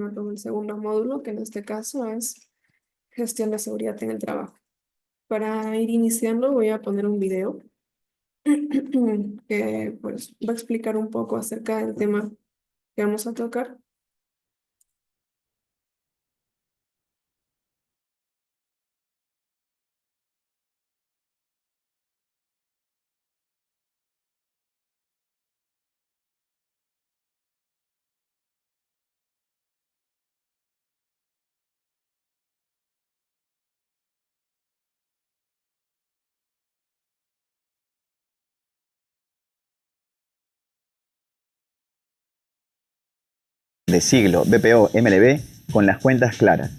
Con el segundo módulo, que en este caso es gestión de seguridad en el trabajo. Para ir iniciando voy a poner un video que pues va a explicar un poco acerca del tema que vamos a tocar. De siglo BPO MLB con las cuentas claras.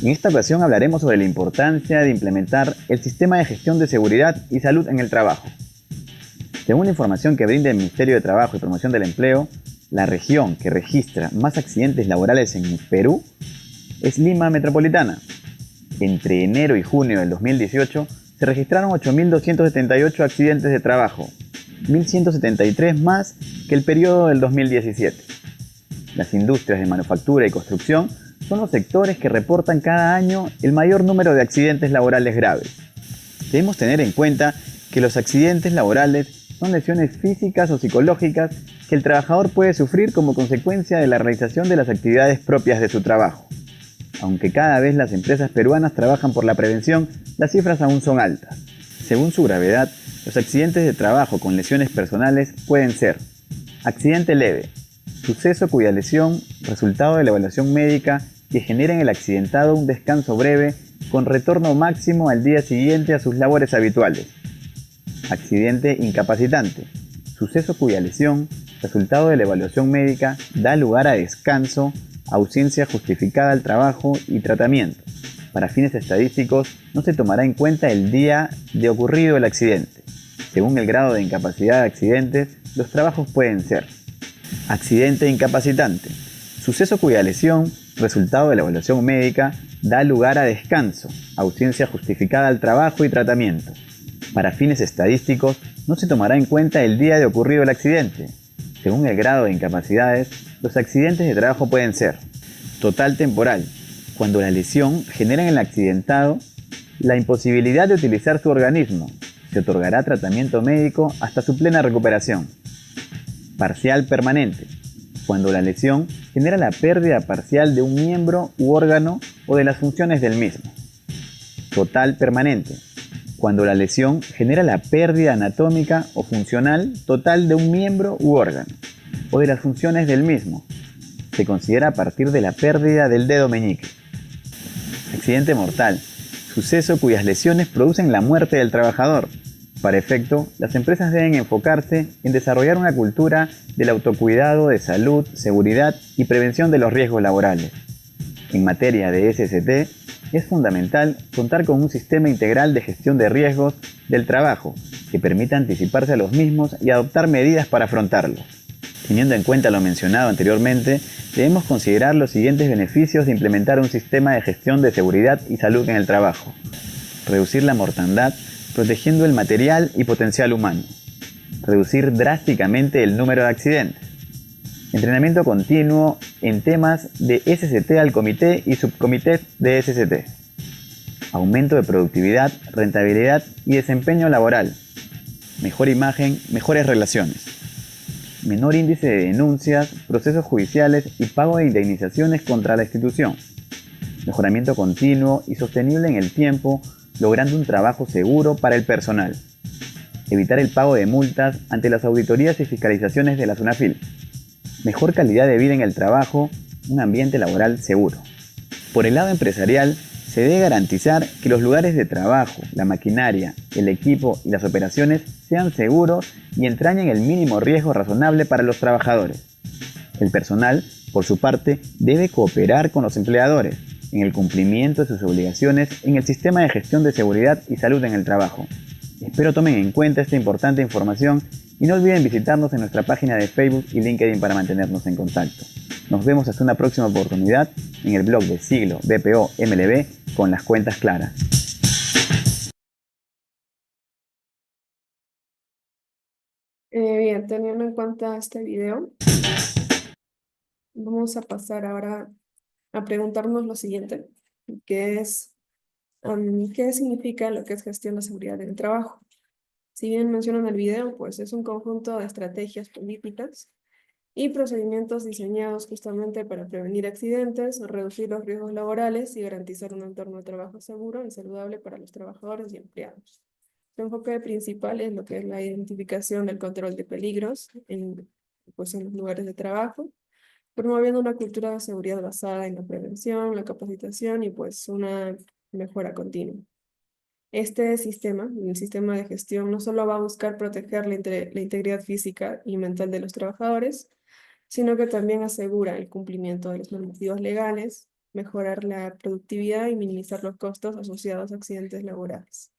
En esta ocasión hablaremos sobre la importancia de implementar el sistema de gestión de seguridad y salud en el trabajo. Según la información que brinda el Ministerio de Trabajo y Promoción del Empleo, la región que registra más accidentes laborales en Perú es Lima Metropolitana. Entre enero y junio del 2018 se registraron 8.278 accidentes de trabajo, 1.173 más que el periodo del 2017. Las industrias de manufactura y construcción son los sectores que reportan cada año el mayor número de accidentes laborales graves. Debemos tener en cuenta que los accidentes laborales son lesiones físicas o psicológicas que el trabajador puede sufrir como consecuencia de la realización de las actividades propias de su trabajo. Aunque cada vez las empresas peruanas trabajan por la prevención, las cifras aún son altas. Según su gravedad, los accidentes de trabajo con lesiones personales pueden ser accidente leve, suceso cuya lesión, resultado de la evaluación médica, que genera en el accidentado un descanso breve con retorno máximo al día siguiente a sus labores habituales. Accidente incapacitante, suceso cuya lesión, resultado de la evaluación médica, da lugar a descanso, ausencia justificada al trabajo y tratamiento. Para fines estadísticos, no se tomará en cuenta el día de ocurrido el accidente. Según el grado de incapacidad de accidentes, los trabajos pueden ser accidente incapacitante, suceso cuya lesión, resultado de la evaluación médica, da lugar a descanso, ausencia justificada al trabajo y tratamiento. Para fines estadísticos, no se tomará en cuenta el día de ocurrido el accidente. Según el grado de incapacidades, los accidentes de trabajo pueden ser total temporal, cuando la lesión genera en el accidentado la imposibilidad de utilizar su organismo. Se otorgará tratamiento médico hasta su plena recuperación. Parcial permanente, cuando la lesión genera la pérdida parcial de un miembro u órgano o de las funciones del mismo. Total permanente, cuando la lesión genera la pérdida anatómica o funcional total de un miembro u órgano o de las funciones del mismo. Se considera a partir de la pérdida del dedo meñique. Accidente mortal, suceso cuyas lesiones producen la muerte del trabajador. Para efecto, las empresas deben enfocarse en desarrollar una cultura del autocuidado de salud, seguridad y prevención de los riesgos laborales. En materia de SST, es fundamental contar con un sistema integral de gestión de riesgos del trabajo que permita anticiparse a los mismos y adoptar medidas para afrontarlos. Teniendo en cuenta lo mencionado anteriormente, debemos considerar los siguientes beneficios de implementar un sistema de gestión de seguridad y salud en el trabajo. Reducir la mortandad, protegiendo el material y potencial humano. Reducir drásticamente el número de accidentes. Entrenamiento continuo en temas de SST al comité y subcomités de SST. Aumento de productividad, rentabilidad y desempeño laboral. Mejor imagen, mejores relaciones. Menor índice de denuncias, procesos judiciales y pago de indemnizaciones contra la institución. Mejoramiento continuo y sostenible en el tiempo, logrando un trabajo seguro para el personal. Evitar el pago de multas ante las auditorías y fiscalizaciones de la SUNAFIL. Mejor calidad de vida en el trabajo, un ambiente laboral seguro. Por el lado empresarial, se debe garantizar que los lugares de trabajo, la maquinaria, el equipo y las operaciones sean seguros y entrañen el mínimo riesgo razonable para los trabajadores. El personal, por su parte, debe cooperar con los empleadores en el cumplimiento de sus obligaciones en el sistema de gestión de seguridad y salud en el trabajo. Espero tomen en cuenta esta importante información y no olviden visitarnos en nuestra página de Facebook y LinkedIn para mantenernos en contacto. Nos vemos hasta una próxima oportunidad en el blog de Siglo BPO MLB con las cuentas claras. Bien, teniendo en cuenta este video, vamos a pasar ahora a preguntarnos lo siguiente, que es, ¿qué significa lo que es gestión de seguridad en el trabajo? Si bien menciona en el video, pues es un conjunto de estrategias políticas y procedimientos diseñados justamente para prevenir accidentes, reducir los riesgos laborales y garantizar un entorno de trabajo seguro y saludable para los trabajadores y empleados. Su enfoque principal es lo que es la identificación del control de peligros pues, en los lugares de trabajo, promoviendo una cultura de seguridad basada en la prevención, la capacitación y pues una mejora continua. Este sistema, el sistema de gestión, no solo va a buscar proteger la integridad física y mental de los trabajadores, sino que también asegura el cumplimiento de los normativos legales, mejorar la productividad y minimizar los costos asociados a accidentes laborales.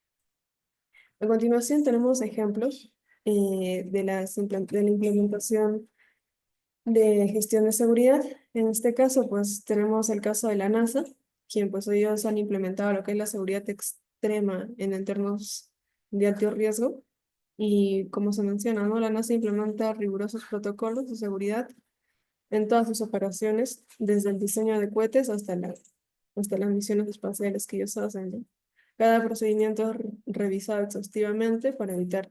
A continuación tenemos ejemplos de la implementación de gestión de seguridad. En este caso, pues tenemos el caso de la NASA, quien pues ellos han implementado lo que es la seguridad extrema en entornos de alto riesgo. Y como se menciona, ¿no? La NASA implementa rigurosos protocolos de seguridad en todas sus operaciones, desde el diseño de cohetes hasta las misiones espaciales que ellos hacen, ¿no? Cada procedimiento es revisado exhaustivamente para evitar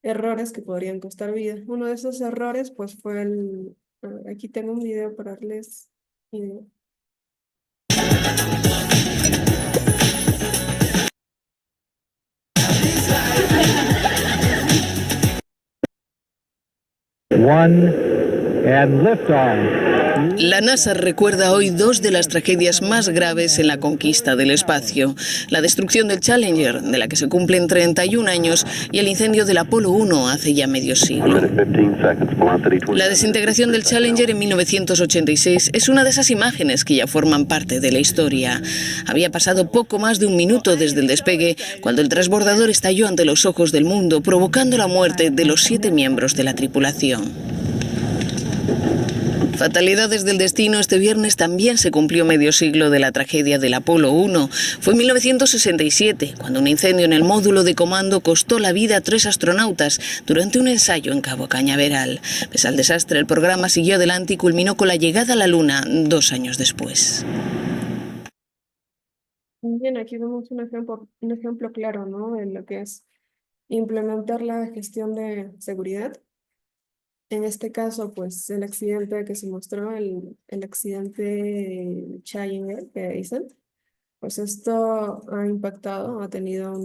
errores que podrían costar vida. Uno de esos errores, pues, fue aquí tengo un video para darles idea. One and liftoff. La NASA recuerda hoy dos de las tragedias más graves en la conquista del espacio: la destrucción del Challenger, de la que se cumplen 31 años, y el incendio del Apolo 1 hace ya medio siglo. La desintegración del Challenger en 1986 es una de esas imágenes que ya forman parte de la historia. Había pasado poco más de un minuto desde el despegue cuando el transbordador estalló ante los ojos del mundo, provocando la muerte de los 7 miembros de la tripulación. Fatalidades del destino, este viernes también se cumplió medio siglo de la tragedia del Apolo 1. Fue en 1967, cuando un incendio en el módulo de comando costó la vida a 3 astronautas durante un ensayo en Cabo Cañaveral. Pese al desastre, el programa siguió adelante y culminó con la llegada a la Luna 2 años después. Bien, aquí vemos un ejemplo claro, ¿no? De lo que es implementar la gestión de seguridad. En este caso, pues el accidente que se mostró, el accidente Challenger que dicen, pues esto ha impactado, ha tenido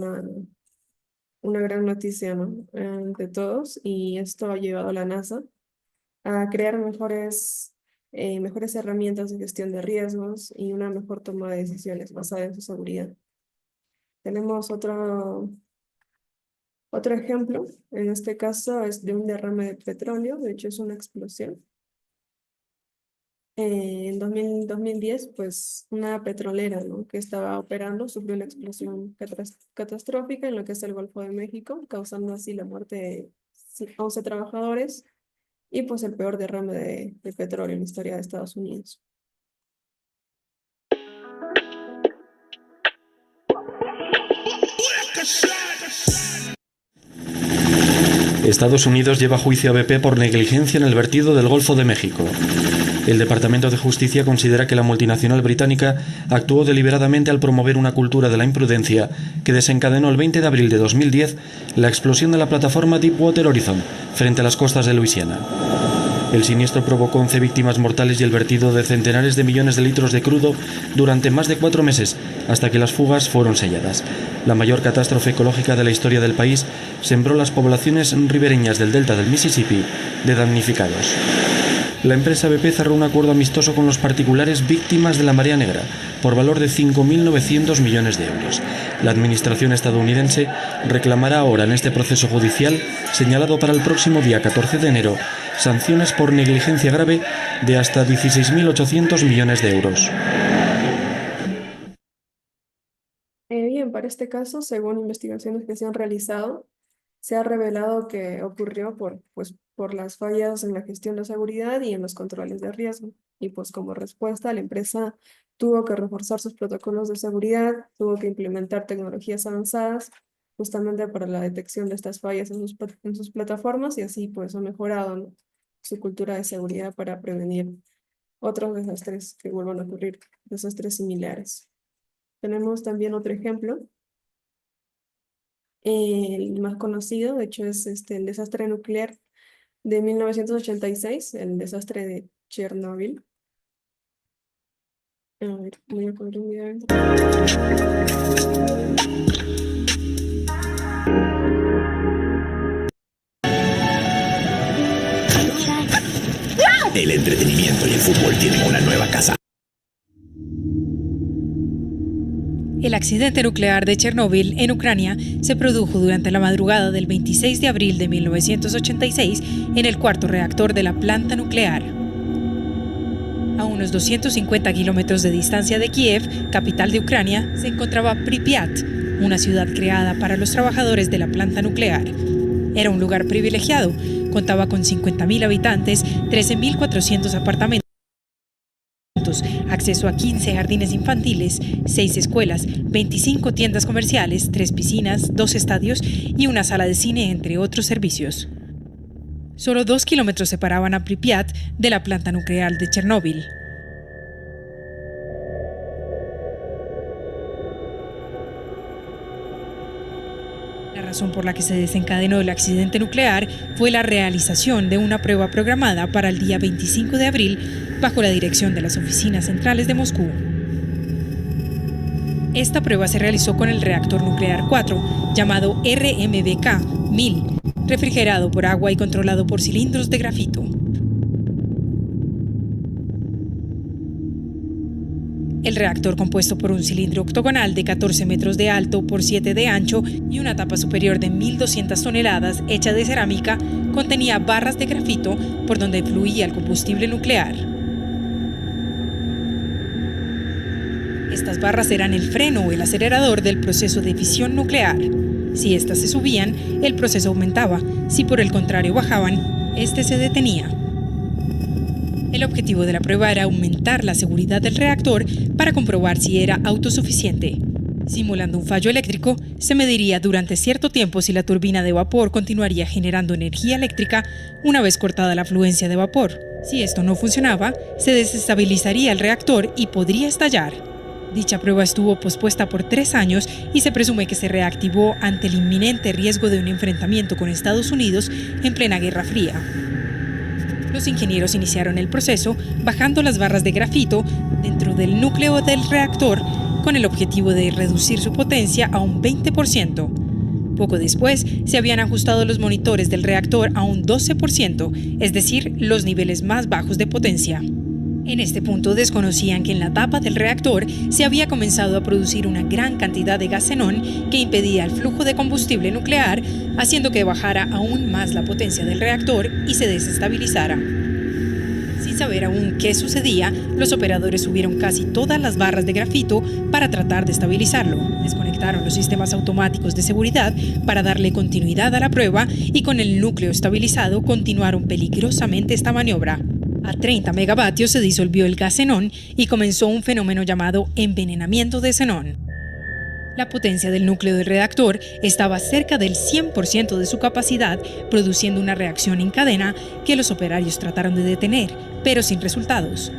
una gran noticia, ¿no? De todos, y esto ha llevado a la NASA a crear mejores herramientas de gestión de riesgos y una mejor toma de decisiones basada en su seguridad. Tenemos otro ejemplo, en este caso es de un derrame de petróleo, de hecho es una explosión. En 2010, pues una petrolera, ¿no? que estaba operando sufrió una explosión catastrófica en lo que es el Golfo de México, causando así la muerte de 11 trabajadores y pues el peor derrame de petróleo en la historia de Estados Unidos. Estados Unidos lleva a juicio a BP por negligencia en el vertido del Golfo de México. El Departamento de Justicia considera que la multinacional británica actuó deliberadamente al promover una cultura de la imprudencia que desencadenó el 20 de abril de 2010 la explosión de la plataforma Deepwater Horizon frente a las costas de Luisiana. El siniestro provocó 11 víctimas mortales y el vertido de centenares de millones de litros de crudo durante más de 4 meses, hasta que las fugas fueron selladas. La mayor catástrofe ecológica de la historia del país sembró las poblaciones ribereñas del delta del Mississippi de damnificados. La empresa BP cerró un acuerdo amistoso con los particulares víctimas de la marea negra por valor de 5.900 millones de euros. La administración estadounidense reclamará ahora en este proceso judicial, señalado para el próximo día 14 de enero, sanciones por negligencia grave de hasta 16.800 millones de euros. Bien, para este caso, según investigaciones que se han realizado, se ha revelado que ocurrió por las fallas en la gestión de seguridad y en los controles de riesgo. Y pues como respuesta, la empresa tuvo que reforzar sus protocolos de seguridad, tuvo que implementar tecnologías avanzadas justamente para la detección de estas fallas en sus plataformas y así pues ha mejorado, ¿no? su cultura de seguridad para prevenir otros desastres que vuelvan a ocurrir, desastres similares. Tenemos también otro ejemplo, el más conocido, de hecho, es el desastre nuclear de 1986, el desastre de Chernobyl. A ver, voy a poner un video. El entretenimiento y el fútbol tienen una nueva casa. El accidente nuclear de Chernóbil en Ucrania se produjo durante la madrugada del 26 de abril de 1986 en el cuarto reactor de la planta nuclear. A unos 250 kilómetros de distancia de Kiev, capital de Ucrania, se encontraba Pripyat, una ciudad creada para los trabajadores de la planta nuclear. Era un lugar privilegiado, contaba con 50.000 habitantes, 13.400 apartamentos, acceso a 15 jardines infantiles, 6 escuelas, 25 tiendas comerciales, 3 piscinas, 2 estadios y una sala de cine, entre otros servicios. Solo 2 kilómetros separaban a Pripyat de la planta nuclear de Chernóbil. La razón por la que se desencadenó el accidente nuclear fue la realización de una prueba programada para el día 25 de abril bajo la dirección de las oficinas centrales de Moscú. Esta prueba se realizó con el reactor nuclear 4, llamado RMBK-1000, refrigerado por agua y controlado por cilindros de grafito. El reactor, compuesto por un cilindro octogonal de 14 metros de alto por 7 de ancho y una tapa superior de 1.200 toneladas hecha de cerámica, contenía barras de grafito por donde fluía el combustible nuclear. Estas barras eran el freno o el acelerador del proceso de fisión nuclear. Si éstas se subían, el proceso aumentaba. Si por el contrario bajaban, este se detenía. El objetivo de la prueba era aumentar la seguridad del reactor para comprobar si era autosuficiente. Simulando un fallo eléctrico, se mediría durante cierto tiempo si la turbina de vapor continuaría generando energía eléctrica una vez cortada la fluencia de vapor. Si esto no funcionaba, se desestabilizaría el reactor y podría estallar. Dicha prueba estuvo pospuesta por 3 años y se presume que se reactivó ante el inminente riesgo de un enfrentamiento con Estados Unidos en plena Guerra Fría. Los ingenieros iniciaron el proceso bajando las barras de grafito dentro del núcleo del reactor con el objetivo de reducir su potencia a un 20%. Poco después, se habían ajustado los monitores del reactor a un 12%, es decir, los niveles más bajos de potencia. En este punto desconocían que en la tapa del reactor se había comenzado a producir una gran cantidad de gas xenón que impedía el flujo de combustible nuclear, haciendo que bajara aún más la potencia del reactor y se desestabilizara. Sin saber aún qué sucedía, los operadores subieron casi todas las barras de grafito para tratar de estabilizarlo. Desconectaron los sistemas automáticos de seguridad para darle continuidad a la prueba y con el núcleo estabilizado continuaron peligrosamente esta maniobra. A 30 megavatios se disolvió el gas xenón y comenzó un fenómeno llamado envenenamiento de xenón. La potencia del núcleo del reactor estaba cerca del 100% de su capacidad, produciendo una reacción en cadena que los operarios trataron de detener, pero sin resultados.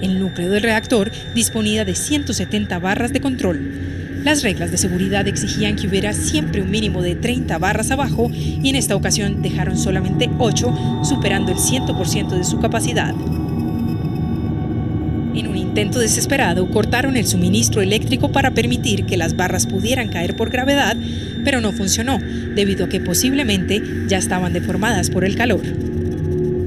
El núcleo del reactor disponía de 170 barras de control. Las reglas de seguridad exigían que hubiera siempre un mínimo de 30 barras abajo y en esta ocasión dejaron solamente 8, superando el 100% de su capacidad. En un intento desesperado, cortaron el suministro eléctrico para permitir que las barras pudieran caer por gravedad, pero no funcionó, debido a que posiblemente ya estaban deformadas por el calor.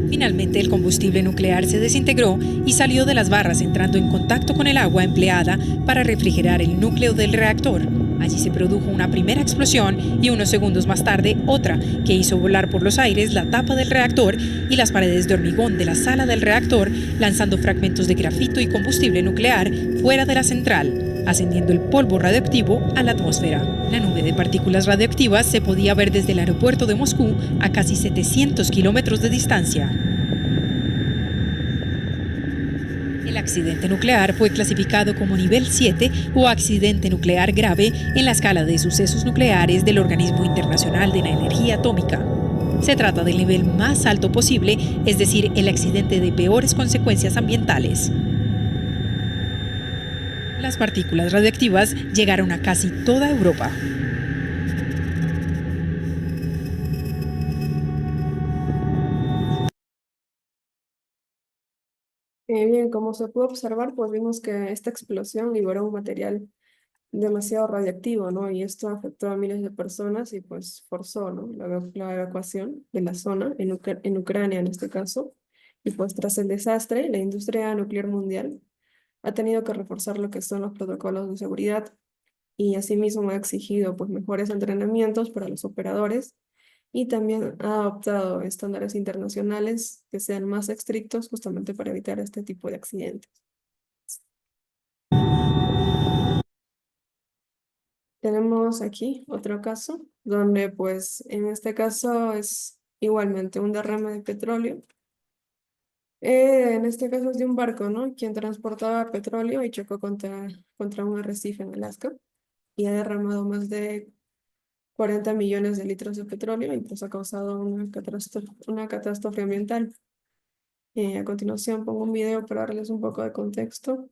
Finalmente, el combustible nuclear se desintegró y salió de las barras entrando en contacto con el agua empleada para refrigerar el núcleo del reactor. Allí se produjo una primera explosión y unos segundos más tarde otra, que hizo volar por los aires la tapa del reactor y las paredes de hormigón de la sala del reactor, lanzando fragmentos de grafito y combustible nuclear fuera de la central, ascendiendo el polvo radioactivo a la atmósfera. La nube de partículas radioactivas se podía ver desde el aeropuerto de Moscú a casi 700 kilómetros de distancia. El accidente nuclear fue clasificado como nivel 7 o accidente nuclear grave en la escala de sucesos nucleares del Organismo Internacional de la Energía Atómica. Se trata del nivel más alto posible, es decir, el accidente de peores consecuencias ambientales. Las partículas radiactivas llegaron a casi toda Europa. Bien, como se pudo observar, pues vimos que esta explosión liberó un material demasiado radiactivo, ¿no? Y esto afectó a miles de personas y pues forzó, ¿no? La evacuación de la zona, en Ucrania en este caso. Y pues tras el desastre, la industria nuclear mundial ha tenido que reforzar lo que son los protocolos de seguridad y asimismo ha exigido pues mejores entrenamientos para los operadores y también ha adoptado estándares internacionales que sean más estrictos justamente para evitar este tipo de accidentes. Tenemos aquí otro caso donde pues en este caso es igualmente un derrame de petróleo. En este caso es de un barco, ¿no? Quien transportaba petróleo y chocó contra un arrecife en Alaska y ha derramado más de 40 millones de litros de petróleo y pues ha causado una catástrofe ambiental. A continuación pongo un video para darles un poco de contexto.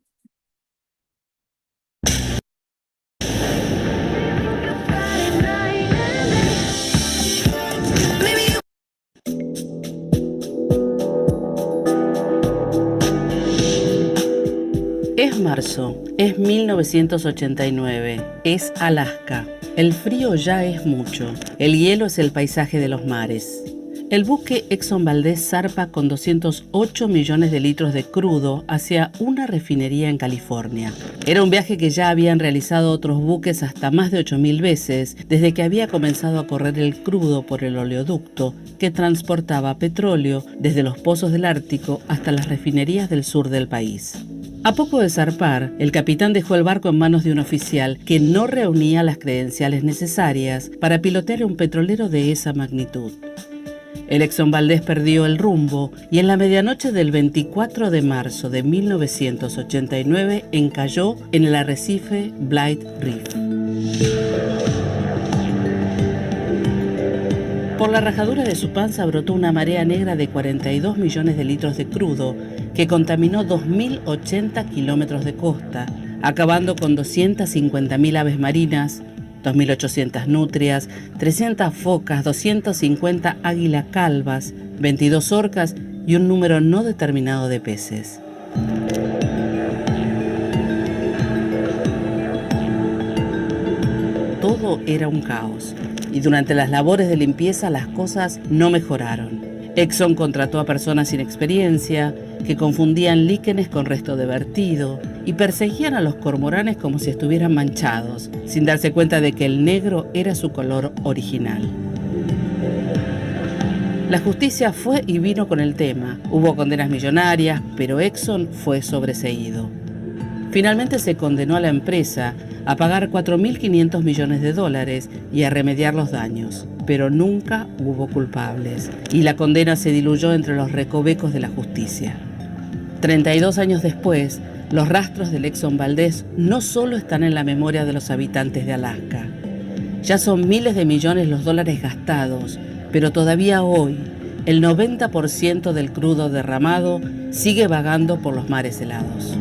Es marzo, es 1989, es Alaska. El frío ya es mucho, el hielo es el paisaje de los mares. El buque Exxon Valdez zarpa con 208 millones de litros de crudo hacia una refinería en California. Era un viaje que ya habían realizado otros buques hasta más de 8.000 veces desde que había comenzado a correr el crudo por el oleoducto que transportaba petróleo desde los pozos del Ártico hasta las refinerías del sur del país. A poco de zarpar, el capitán dejó el barco en manos de un oficial que no reunía las credenciales necesarias para pilotear un petrolero de esa magnitud. El Exxon Valdez perdió el rumbo y en la medianoche del 24 de marzo de 1989 encalló en el arrecife Blythe Reef. Por la rajadura de su panza brotó una marea negra de 42 millones de litros de crudo que contaminó 2.080 kilómetros de costa, acabando con 250.000 aves marinas, 2.800 nutrias, 300 focas, 250 águilas calvas, 22 orcas y un número no determinado de peces. Todo era un caos y durante las labores de limpieza las cosas no mejoraron. Exxon contrató a personas sin experiencia que confundían líquenes con resto de vertido y perseguían a los cormoranes como si estuvieran manchados, sin darse cuenta de que el negro era su color original. La justicia fue y vino con el tema. Hubo condenas millonarias, pero Exxon fue sobreseído. Finalmente se condenó a la empresa a pagar 4.500 millones de dólares y a remediar los daños, pero nunca hubo culpables y la condena se diluyó entre los recovecos de la justicia. 32 años después, los rastros del Exxon Valdez no solo están en la memoria de los habitantes de Alaska. Ya son miles de millones los dólares gastados, pero todavía hoy el 90% del crudo derramado sigue vagando por los mares helados.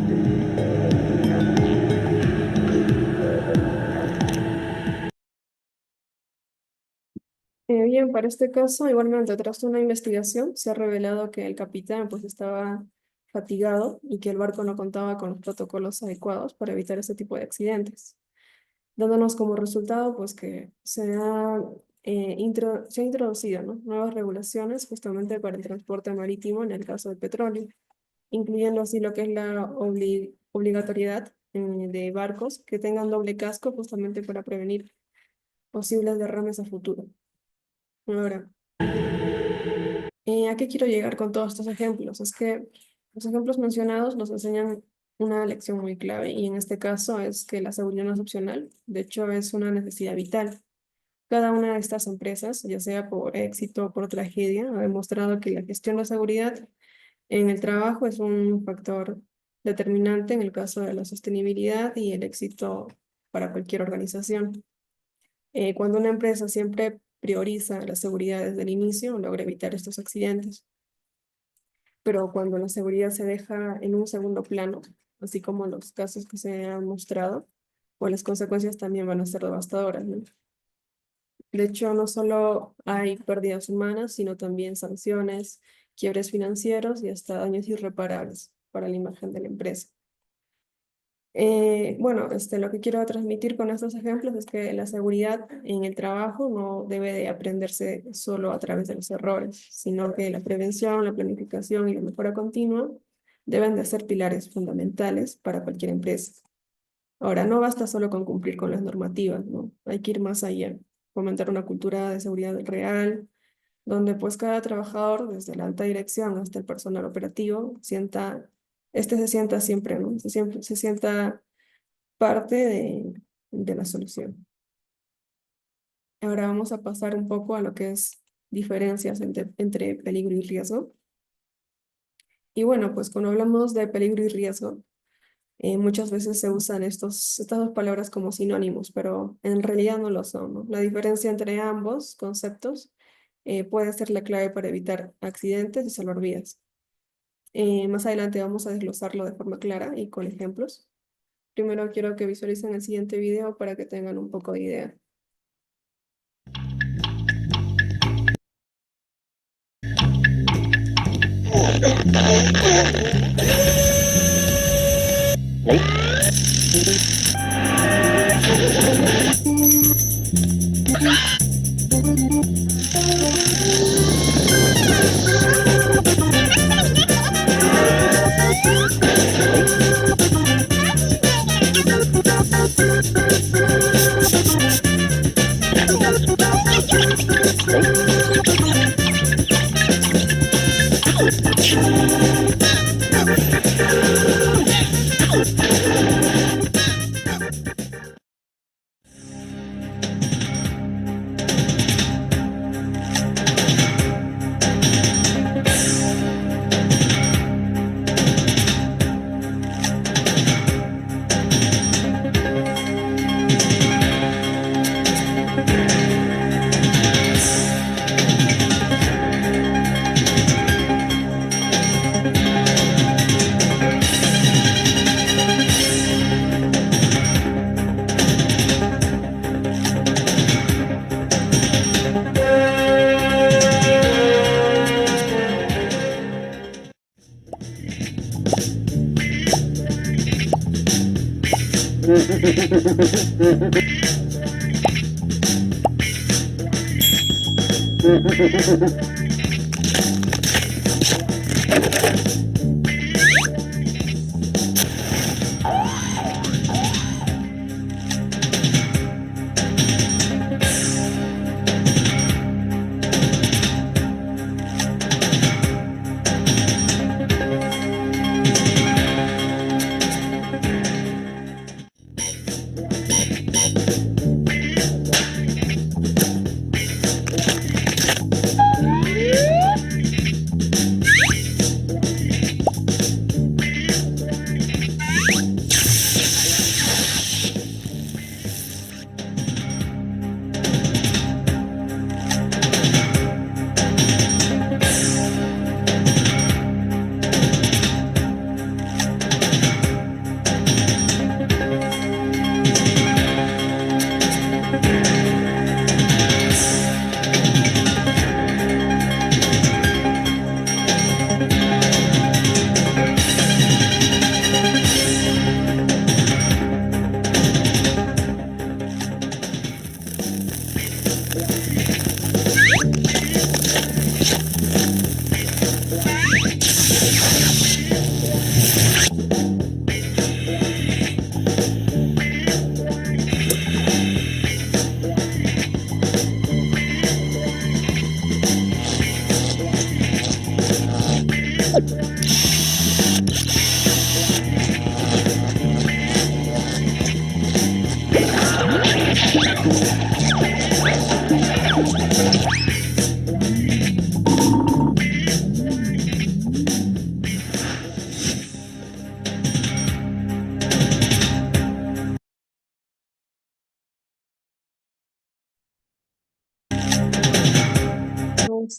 Bien, para este caso, igualmente, tras una investigación, se ha revelado que el capitán pues estaba fatigado y que el barco no contaba con los protocolos adecuados para evitar este tipo de accidentes, dándonos como resultado pues que se ha introducido, ¿no? Nuevas regulaciones justamente para el transporte marítimo en el caso del petróleo, incluyendo así lo que es la obligatoriedad de barcos que tengan doble casco justamente para prevenir posibles derrames a futuro. Ahora, ¿a qué quiero llegar con todos estos ejemplos? Es que los ejemplos mencionados nos enseñan una lección muy clave y en este caso es que la seguridad no es opcional, de hecho es una necesidad vital. Cada una de estas empresas, ya sea por éxito o por tragedia, ha demostrado que la gestión de seguridad en el trabajo es un factor determinante en el caso de la sostenibilidad y el éxito para cualquier organización. Cuando una empresa siempre prioriza la seguridad desde el inicio, logra evitar estos accidentes. Pero cuando la seguridad se deja en un segundo plano, así como los casos que se han mostrado, pues las consecuencias también van a ser devastadoras, ¿no? De hecho, no solo hay pérdidas humanas, sino también sanciones, quiebres financieros y hasta daños irreparables para la imagen de la empresa. Bueno, lo que quiero transmitir con estos ejemplos es que la seguridad en el trabajo no debe de aprenderse solo a través de los errores, sino que la prevención, la planificación y la mejora continua deben de ser pilares fundamentales para cualquier empresa. Ahora, no basta solo con cumplir con las normativas, ¿no? Hay que ir más allá, fomentar una cultura de seguridad real, donde pues cada trabajador, desde la alta dirección hasta el personal operativo, se sienta siempre, ¿no? Se sienta parte de la solución. Ahora vamos a pasar un poco a lo que es diferencias entre peligro y riesgo. Y bueno, pues cuando hablamos de peligro y riesgo, muchas veces se usan estas dos palabras como sinónimos, pero en realidad no lo son, ¿no? La diferencia entre ambos conceptos puede ser la clave para evitar accidentes y salvar vidas. Más adelante vamos a desglosarlo de forma clara y con ejemplos. Primero quiero que visualicen el siguiente video para que tengan un poco de idea.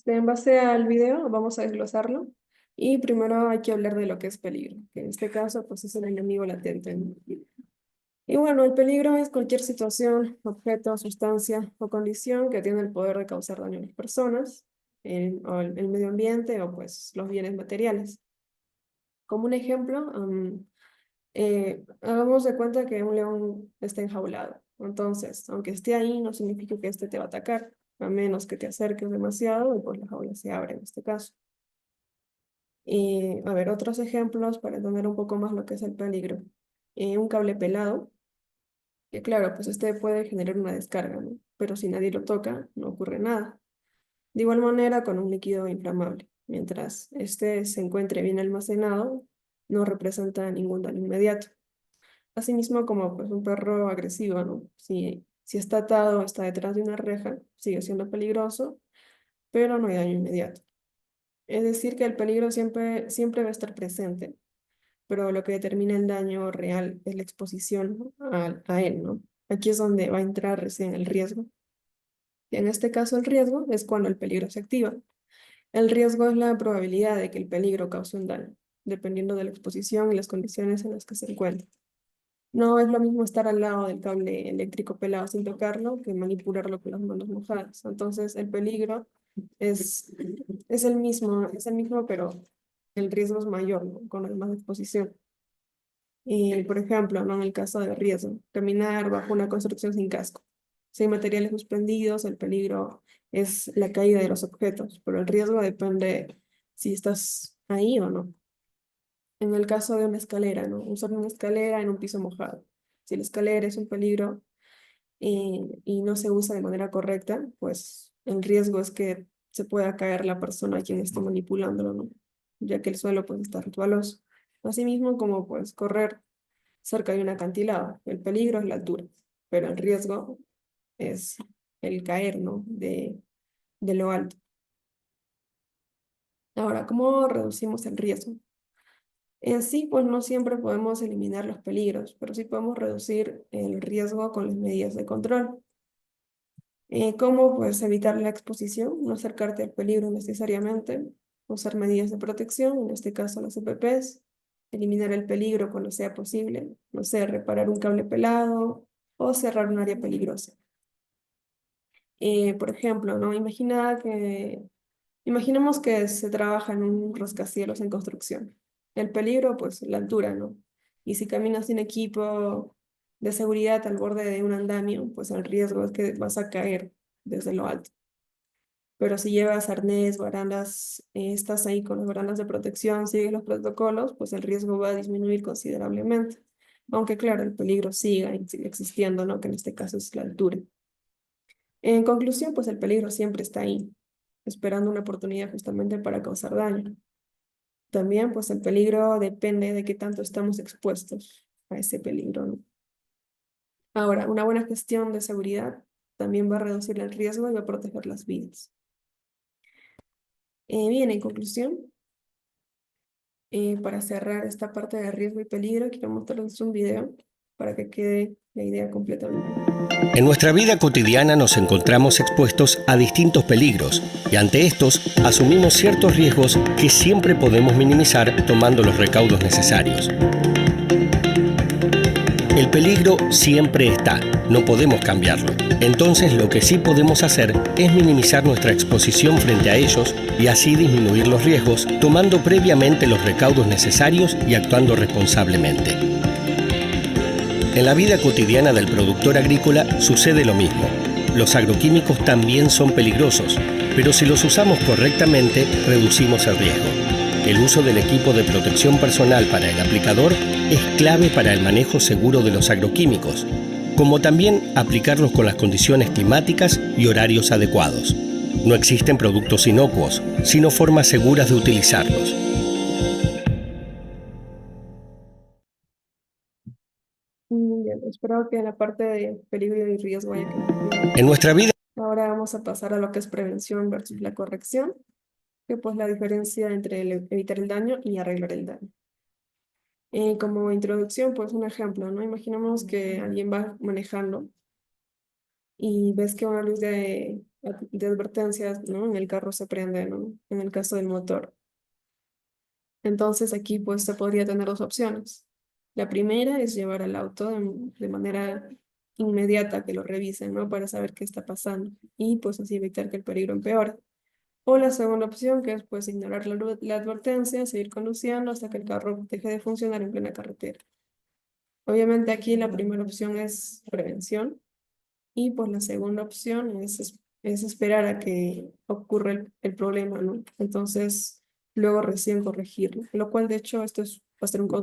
En base al video vamos a desglosarlo y primero hay que hablar de lo que es peligro, que en este caso pues es el enemigo latente, ¿no? Y bueno, el peligro es cualquier situación, objeto, sustancia o condición que tiene el poder de causar daño a las personas, o el medio ambiente o pues los bienes materiales. Como un ejemplo, hagamos de cuenta que un león está enjaulado. Entonces, aunque esté ahí, no significa que este te va a atacar, a menos que te acerques demasiado y pues la jaula se abre en este caso. Y a ver, otros ejemplos para entender un poco más lo que es el peligro. Un cable pelado, que claro, pues este puede generar una descarga, ¿no? Pero si nadie lo toca, no ocurre nada. De igual manera, con un líquido inflamable, mientras este se encuentre bien almacenado, no representa ningún daño inmediato. Asimismo, como pues, un perro agresivo, ¿no? Si está atado, está detrás de una reja, sigue siendo peligroso, pero no hay daño inmediato. Es decir, que el peligro siempre va a estar presente, pero lo que determina el daño real es la exposición a él, ¿no? Aquí es donde va a entrar recién el riesgo. Y en este caso, el riesgo es cuando el peligro se activa. El riesgo es la probabilidad de que el peligro cause un daño, dependiendo de la exposición y las condiciones en las que se encuentre. No es lo mismo estar al lado del cable eléctrico pelado sin tocarlo que manipularlo con las manos mojadas. Entonces, el peligro es, es el mismo, pero el riesgo es mayor, ¿no? Con la más exposición. Y, por ejemplo, ¿no? En el caso de riesgo, caminar bajo una construcción sin casco. Si hay materiales suspendidos, el peligro es la caída de los objetos, pero el riesgo depende si estás ahí o no. En el caso de una escalera, ¿no? Usar una escalera en un piso mojado. Si la escalera es un peligro y no se usa de manera correcta, pues el riesgo es que se pueda caer la persona a quien esté manipulándolo, ¿no? Ya que el suelo pues está resbaloso. Asimismo, como pues correr cerca de un acantilado. El peligro es la altura, pero el riesgo es el caer, ¿no? De lo alto. Ahora, ¿cómo reducimos el riesgo? En sí, pues no siempre podemos eliminar los peligros, pero sí podemos reducir el riesgo con las medidas de control. ¿Cómo? Pues evitar la exposición, no acercarte al peligro necesariamente, usar medidas de protección, en este caso las EPPs, eliminar el peligro cuando sea posible, no sé, reparar un cable pelado o cerrar un área peligrosa. Por ejemplo, ¿no? Imaginemos que se trabaja en un rascacielos en construcción. El peligro, pues la altura, ¿no? Y si caminas sin equipo de seguridad al borde de un andamio, pues el riesgo es que vas a caer desde lo alto. Pero si llevas arnés, barandas, estás ahí con las barandas de protección, sigues los protocolos, pues el riesgo va a disminuir considerablemente. Aunque claro, el peligro sigue existiendo, ¿no? Que en este caso es la altura. En conclusión, pues el peligro siempre está ahí, esperando una oportunidad justamente para causar daño. También, pues el peligro depende de qué tanto estamos expuestos a ese peligro, ¿no? Ahora, una buena gestión de seguridad también va a reducir el riesgo y va a proteger las vidas. Bien, en conclusión, para cerrar esta parte de riesgo y peligro, quiero mostrarles un video para que quede la idea completamente. En nuestra vida cotidiana nos encontramos expuestos a distintos peligros y ante estos asumimos ciertos riesgos que siempre podemos minimizar tomando los recaudos necesarios. El peligro siempre está, no podemos cambiarlo. Entonces lo que sí podemos hacer es minimizar nuestra exposición frente a ellos y así disminuir los riesgos, tomando previamente los recaudos necesarios y actuando responsablemente. En la vida cotidiana del productor agrícola sucede lo mismo. Los agroquímicos también son peligrosos, pero si los usamos correctamente, reducimos el riesgo. El uso del equipo de protección personal para el aplicador es clave para el manejo seguro de los agroquímicos, como también aplicarlos con las condiciones climáticas y horarios adecuados. No existen productos inocuos, sino formas seguras de utilizarlos. Bien, espero que en la parte de peligro y riesgo haya quedado bien. En nuestra vida Ahora vamos a pasar a lo que es prevención versus la corrección, que pues la diferencia entre evitar el daño y arreglar el daño. Como introducción, pues un ejemplo, ¿no? Imaginemos que alguien va manejando y ves que una luz de advertencias, ¿no? En el carro se prende, ¿no? En el caso del motor. Entonces aquí pues se podría tener dos opciones. La primera es llevar al auto de manera inmediata que lo revisen, ¿no? Para saber qué está pasando y pues así evitar que el peligro empeore. O la segunda opción, que es pues ignorar la advertencia, seguir conduciendo hasta que el carro deje de funcionar en plena carretera. Obviamente aquí la primera opción es prevención y pues la segunda opción es esperar a que ocurra el problema, ¿no? Entonces, luego recién corregirlo, lo cual de hecho esto va a ser una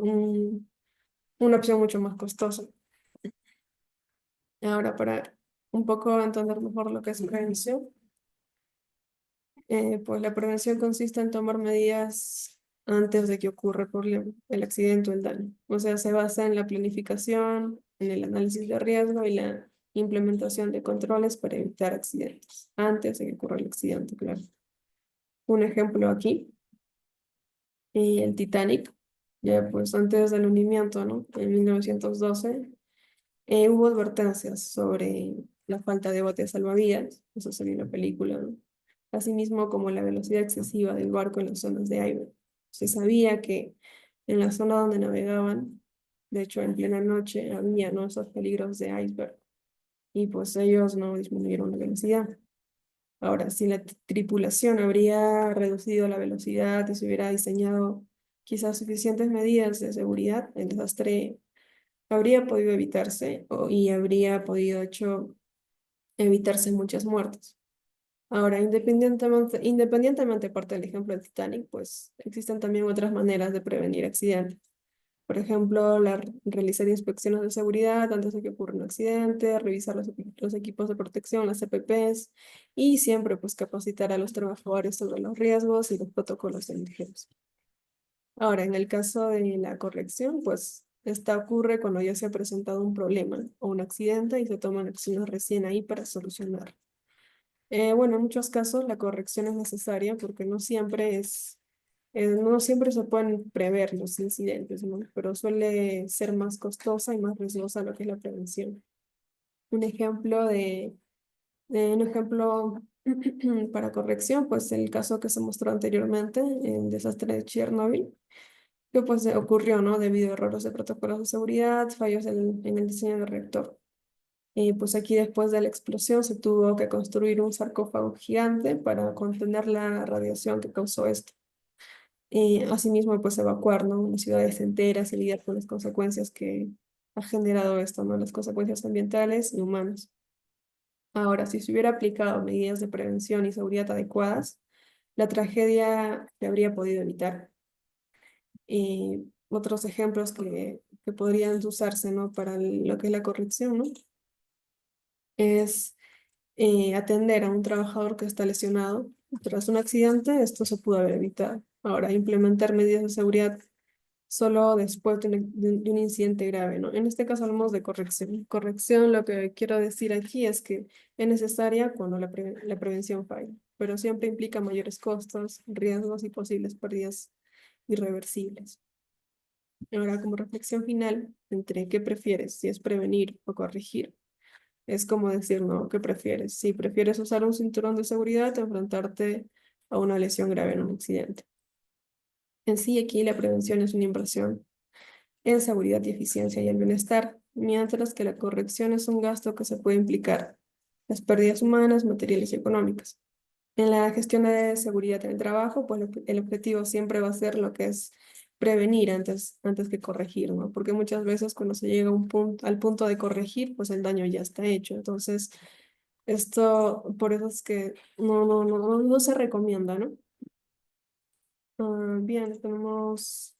opción mucho más costosa. Ahora, para un poco entender mejor lo que es prevención, pues la prevención consiste en tomar medidas antes de que ocurra el problema, el accidente o el daño. O sea, se basa en la planificación, en el análisis de riesgo y la implementación de controles para evitar accidentes, antes de que ocurra el accidente, claro. Un ejemplo aquí, el Titanic, ya pues antes del hundimiento, ¿no? En 1912, hubo advertencias sobre la falta de botes salvavidas, eso salió en la película, ¿no? Asimismo como la velocidad excesiva del barco en las zonas de iceberg. Se sabía que en la zona donde navegaban, de hecho en plena noche, había, ¿no? Esos peligros de iceberg y pues ellos no disminuyeron la velocidad. Ahora, si la tripulación habría reducido la velocidad y se hubiera diseñado quizás suficientes medidas de seguridad, el desastre habría podido evitarse y habría podido, de hecho, evitarse muchas muertes. Ahora, independientemente parte del ejemplo del Titanic, pues existen también otras maneras de prevenir accidentes. Por ejemplo, realizar inspecciones de seguridad antes de que ocurra un accidente, revisar los equipos de protección, las EPPs, y siempre pues capacitar a los trabajadores sobre los riesgos y los protocolos de emergencia. Ahora, en el caso de la corrección, pues esta ocurre cuando ya se ha presentado un problema o un accidente y se toman acciones recién ahí para solucionar. Bueno, en muchos casos la corrección es necesaria porque no siempre se pueden prever los incidentes, ¿no? Pero suele ser más costosa y más riesgosa lo que es la prevención. Un ejemplo un ejemplo para corrección, pues el caso que se mostró anteriormente, el desastre de Chernobyl, que pues ocurrió, ¿no? Debido a errores de protocolos de seguridad, fallos en el diseño del reactor. Pues aquí después de la explosión se tuvo que construir un sarcófago gigante para contener la radiación que causó esto. Asimismo, pues evacuar, ¿no? Las ciudades enteras y lidiar con las consecuencias que ha generado esto, ¿no? Las consecuencias ambientales y humanas. Ahora, si se hubiera aplicado medidas de prevención y seguridad adecuadas, la tragedia se habría podido evitar. Otros ejemplos que podrían usarse, ¿no? Para lo que es la corrección, ¿no? Es atender a un trabajador que está lesionado tras un accidente, esto se pudo haber evitado. Ahora, implementar medidas de seguridad solo después de un incidente grave, ¿no? En este caso hablamos de corrección. Corrección, lo que quiero decir aquí es que es necesaria cuando la prevención falla, pero siempre implica mayores costos, riesgos y posibles pérdidas irreversibles. Ahora, como reflexión final, entre qué prefieres, si es prevenir o corregir. Es como decir, ¿no? ¿Qué prefieres? Si prefieres usar un cinturón de seguridad o enfrentarte a una lesión grave en un accidente. En sí, aquí la prevención es una inversión en seguridad y eficiencia y el bienestar, mientras que la corrección es un gasto que se puede implicar las pérdidas humanas, materiales y económicas. En la gestión de seguridad en el trabajo, pues el objetivo siempre va a ser lo que es prevenir antes que corregir, ¿no? Porque muchas veces cuando se llega al punto de corregir, pues el daño ya está hecho. Entonces, por eso es que no se recomienda, ¿no? Bien, tenemos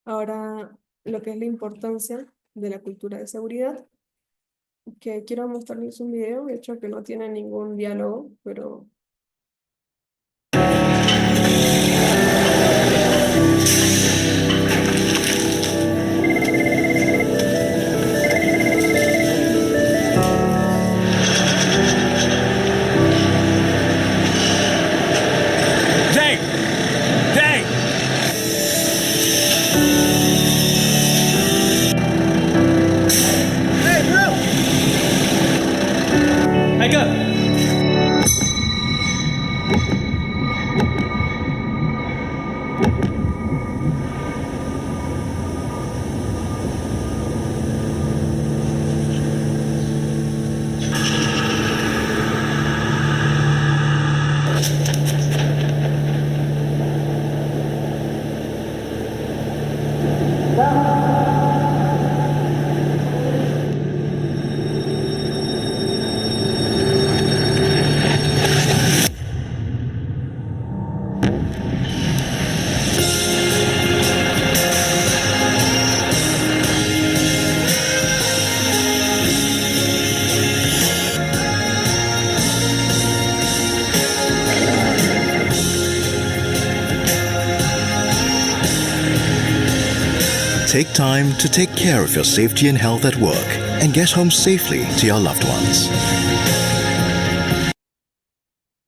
ahora lo que es la importancia de la cultura de seguridad, que quiero mostrarles un video, de hecho que no tiene ningún diálogo, pero take time to take care of your safety and health at work and get home safely to your loved ones.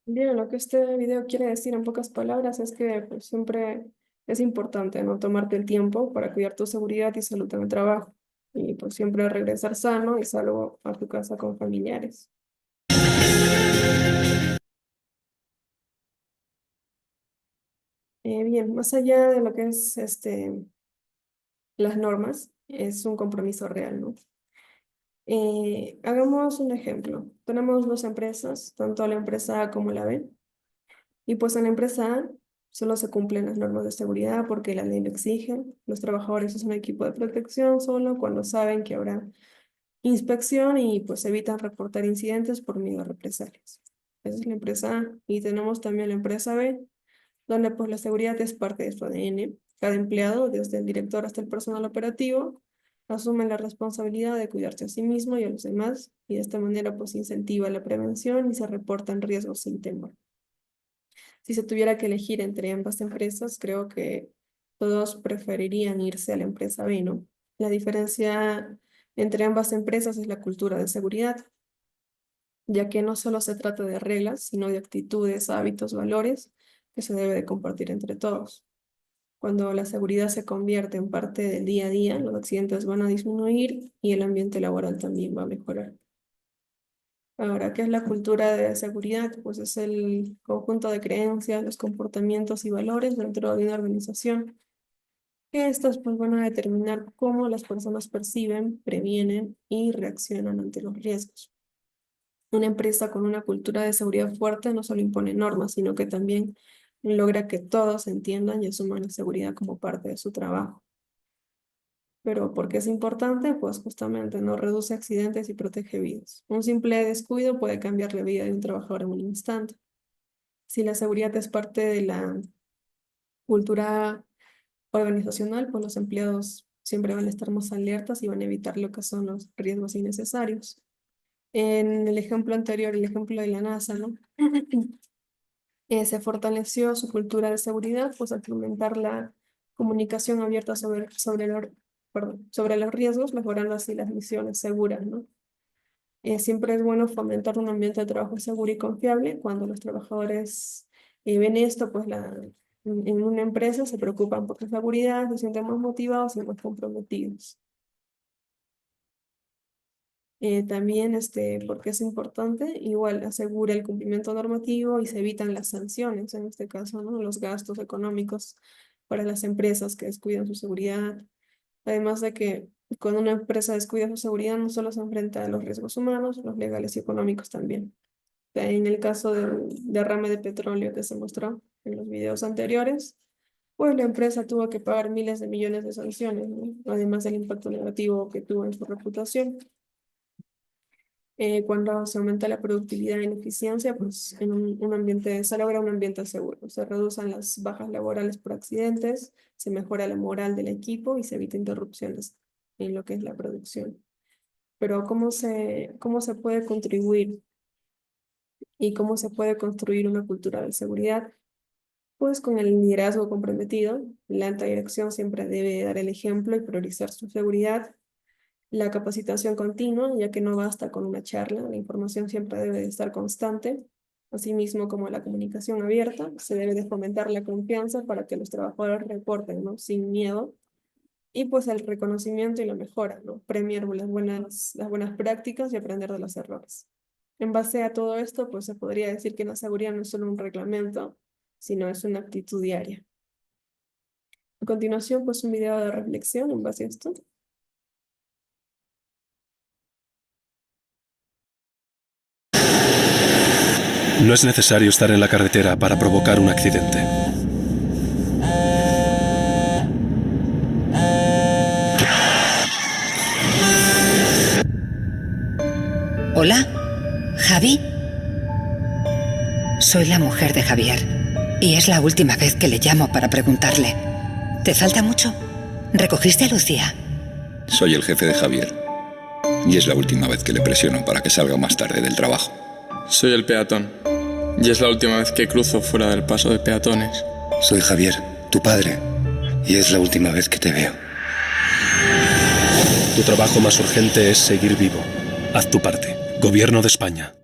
Bien, lo que este video quiere decir en pocas palabras es que pues, siempre es importante no tomarte el tiempo para cuidar tu seguridad y salud en el trabajo. Y pues siempre regresar sano y salvo a tu casa con familiares. Bien, más allá de lo que es las normas, es un compromiso real, ¿no? Hagamos un ejemplo. Tenemos dos empresas, tanto la empresa A como la B. Y pues en la empresa A solo se cumplen las normas de seguridad porque la ley lo exige. Los trabajadores usan equipo de protección solo cuando saben que habrá inspección y pues evitan reportar incidentes por miedo a represalias. Esa es la empresa A. Y tenemos también la empresa B, donde pues la seguridad es parte de su ADN. Cada empleado, desde el director hasta el personal operativo, asume la responsabilidad de cuidarse a sí mismo y a los demás, y de esta manera pues incentiva la prevención y se reportan riesgos sin temor. Si se tuviera que elegir entre ambas empresas, creo que todos preferirían irse a la empresa B, ¿no? La diferencia entre ambas empresas es la cultura de seguridad, ya que no solo se trata de reglas, sino de actitudes, hábitos, valores que se debe de compartir entre todos. Cuando la seguridad se convierte en parte del día a día, los accidentes van a disminuir y el ambiente laboral también va a mejorar. Ahora, ¿qué es la cultura de seguridad? Pues es el conjunto de creencias, los comportamientos y valores dentro de una organización. Estos pues van a determinar cómo las personas perciben, previenen y reaccionan ante los riesgos. Una empresa con una cultura de seguridad fuerte no solo impone normas, sino que también logra que todos entiendan y asuman la seguridad como parte de su trabajo. Pero ¿por qué es importante? Pues justamente no reduce accidentes y protege vidas. Un simple descuido puede cambiar la vida de un trabajador en un instante. Si la seguridad es parte de la cultura organizacional, pues los empleados siempre van a estar más alertas y van a evitar lo que son los riesgos innecesarios. En el ejemplo anterior, el ejemplo de la NASA, ¿no? Se fortaleció su cultura de seguridad, pues al implementar la comunicación abierta sobre los riesgos, mejorando así las misiones seguras, ¿no? Siempre es bueno fomentar un ambiente de trabajo seguro y confiable. Cuando los trabajadores ven esto, pues en una empresa se preocupan por su seguridad, se sienten más motivados y más comprometidos. También, porque es importante, igual asegura el cumplimiento normativo y se evitan las sanciones, en este caso, ¿no? Los gastos económicos para las empresas que descuidan su seguridad. Además de que cuando una empresa descuida su seguridad, no solo se enfrenta a los riesgos humanos, los legales y económicos también. En el caso del derrame de petróleo que se mostró en los videos anteriores, pues la empresa tuvo que pagar miles de millones de sanciones, ¿no? Además del impacto negativo que tuvo en su reputación. Cuando se aumenta la productividad y la eficiencia, pues en un ambiente, se logra un ambiente seguro. Se reducen las bajas laborales por accidentes, se mejora la moral del equipo y se evita interrupciones en lo que es la producción. Pero ¿cómo se puede contribuir y cómo se puede construir una cultura de seguridad? Pues con el liderazgo comprometido. La alta dirección siempre debe dar el ejemplo y priorizar su seguridad. La capacitación continua, ya que no basta con una charla, la información siempre debe de estar constante, asimismo como la comunicación abierta, se debe de fomentar la confianza para que los trabajadores reporten, ¿no? Sin miedo, y pues el reconocimiento y la mejora, ¿no? Premiar las buenas prácticas y aprender de los errores. En base a todo esto, pues se podría decir que la seguridad no es solo un reglamento, sino es una actitud diaria. A continuación, pues un video de reflexión en base a esto. No es necesario estar en la carretera para provocar un accidente. Hola, ¿Javi? Soy la mujer de Javier y es la última vez que le llamo para preguntarle. ¿Te falta mucho? ¿Recogiste a Lucía? Soy el jefe de Javier y es la última vez que le presiono para que salga más tarde del trabajo. Soy el peatón y es la última vez que cruzo fuera del paso de peatones. Soy Javier, tu padre, y es la última vez que te veo. Tu trabajo más urgente es seguir vivo. Haz tu parte. Gobierno de España.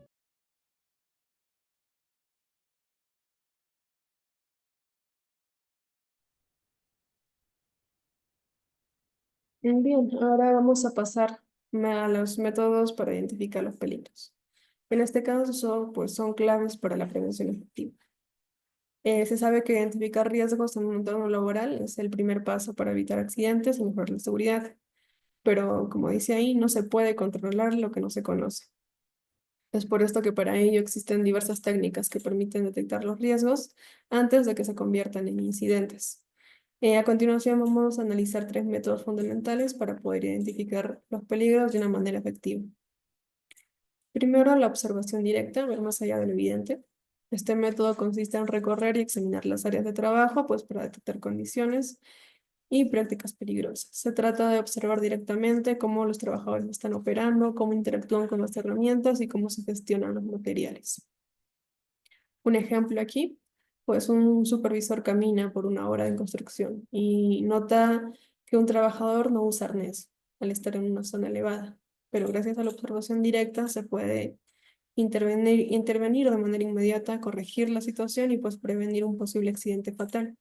Bien, ahora vamos a pasar a los métodos para identificar los peligros. En este caso, pues, son claves para la prevención efectiva. Se sabe que identificar riesgos en un entorno laboral es el primer paso para evitar accidentes y mejorar la seguridad. Pero, como dice ahí, no se puede controlar lo que no se conoce. Es por esto que para ello existen diversas técnicas que permiten detectar los riesgos antes de que se conviertan en incidentes. A continuación vamos a analizar 3 métodos fundamentales para poder identificar los peligros de una manera efectiva. Primero, la observación directa, ver más allá de lo evidente. Este método consiste en recorrer y examinar las áreas de trabajo, pues, para detectar condiciones y prácticas peligrosas. Se trata de observar directamente cómo los trabajadores están operando, cómo interactúan con las herramientas y cómo se gestionan los materiales. Un ejemplo aquí, pues un supervisor camina por una obra en construcción y nota que un trabajador no usa arnés al estar en una zona elevada, pero gracias a la observación directa se puede intervenir de manera inmediata, corregir la situación y pues prevenir un posible accidente fatal.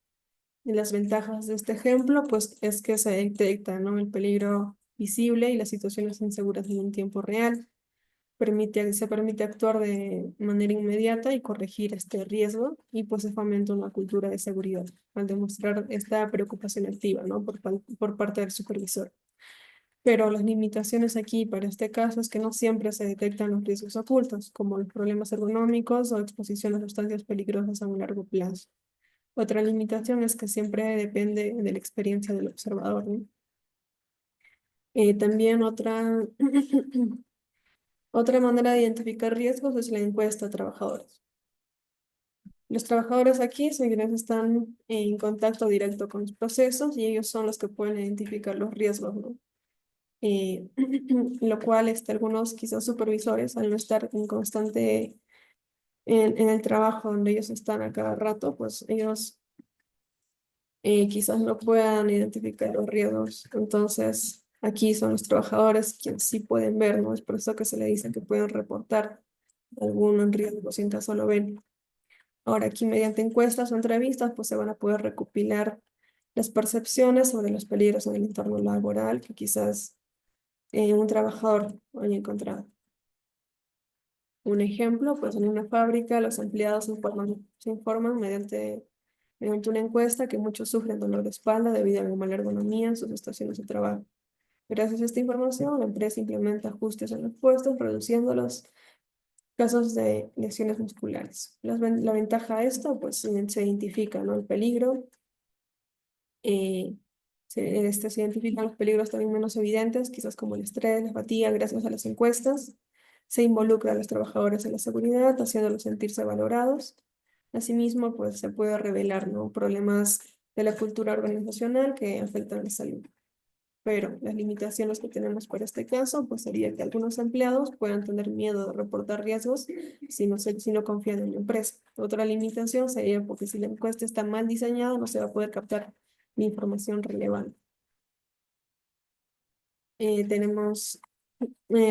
Y las ventajas de este ejemplo, pues, es que se detecta, ¿no?, el peligro visible y las situaciones inseguras en un tiempo real. Se permite actuar de manera inmediata y corregir este riesgo y pues se fomenta una cultura de seguridad al demostrar esta preocupación activa, ¿no?, por parte del supervisor. Pero las limitaciones aquí para este caso es que no siempre se detectan los riesgos ocultos, como los problemas ergonómicos o exposición a sustancias peligrosas a un largo plazo. Otra limitación es que siempre depende de la experiencia del observador, ¿no? También otra manera de identificar riesgos es la encuesta a trabajadores. Los trabajadores aquí son quienes están en contacto directo con los procesos y ellos son los que pueden identificar los riesgos, ¿no? Lo cual algunos quizás supervisores, al no estar en constante en el trabajo donde ellos están a cada rato, pues ellos quizás no puedan identificar los riesgos. Entonces, aquí son los trabajadores quienes sí pueden ver, ¿no? Es por eso que se le dice que pueden reportar algún riesgo sin tan solo ven. Ahora, aquí mediante encuestas o entrevistas, pues se van a poder recopilar las percepciones sobre los peligros en el entorno laboral que quizás un trabajador haya encontrado. Un ejemplo, pues en una fábrica los empleados se informan mediante una encuesta que muchos sufren dolor de espalda debido a la mala ergonomía en sus estaciones de trabajo. Gracias a esta información, la empresa implementa ajustes en los puestos, reduciendo los casos de lesiones musculares. La ventaja de esto, pues se identifica, ¿no?, el peligro. Se identifican los peligros también menos evidentes, quizás como el estrés, la fatiga, gracias a las encuestas. Se involucra a los trabajadores en la seguridad, haciéndolos sentirse valorados. Asimismo, pues se puede revelar, ¿no?, problemas de la cultura organizacional que afectan la salud. Pero las limitaciones que tenemos para este caso, pues sería que algunos empleados puedan tener miedo de reportar riesgos si no confían en la empresa. Otra limitación sería porque si la encuesta está mal diseñada, no se va a poder captar la información relevante. Tenemos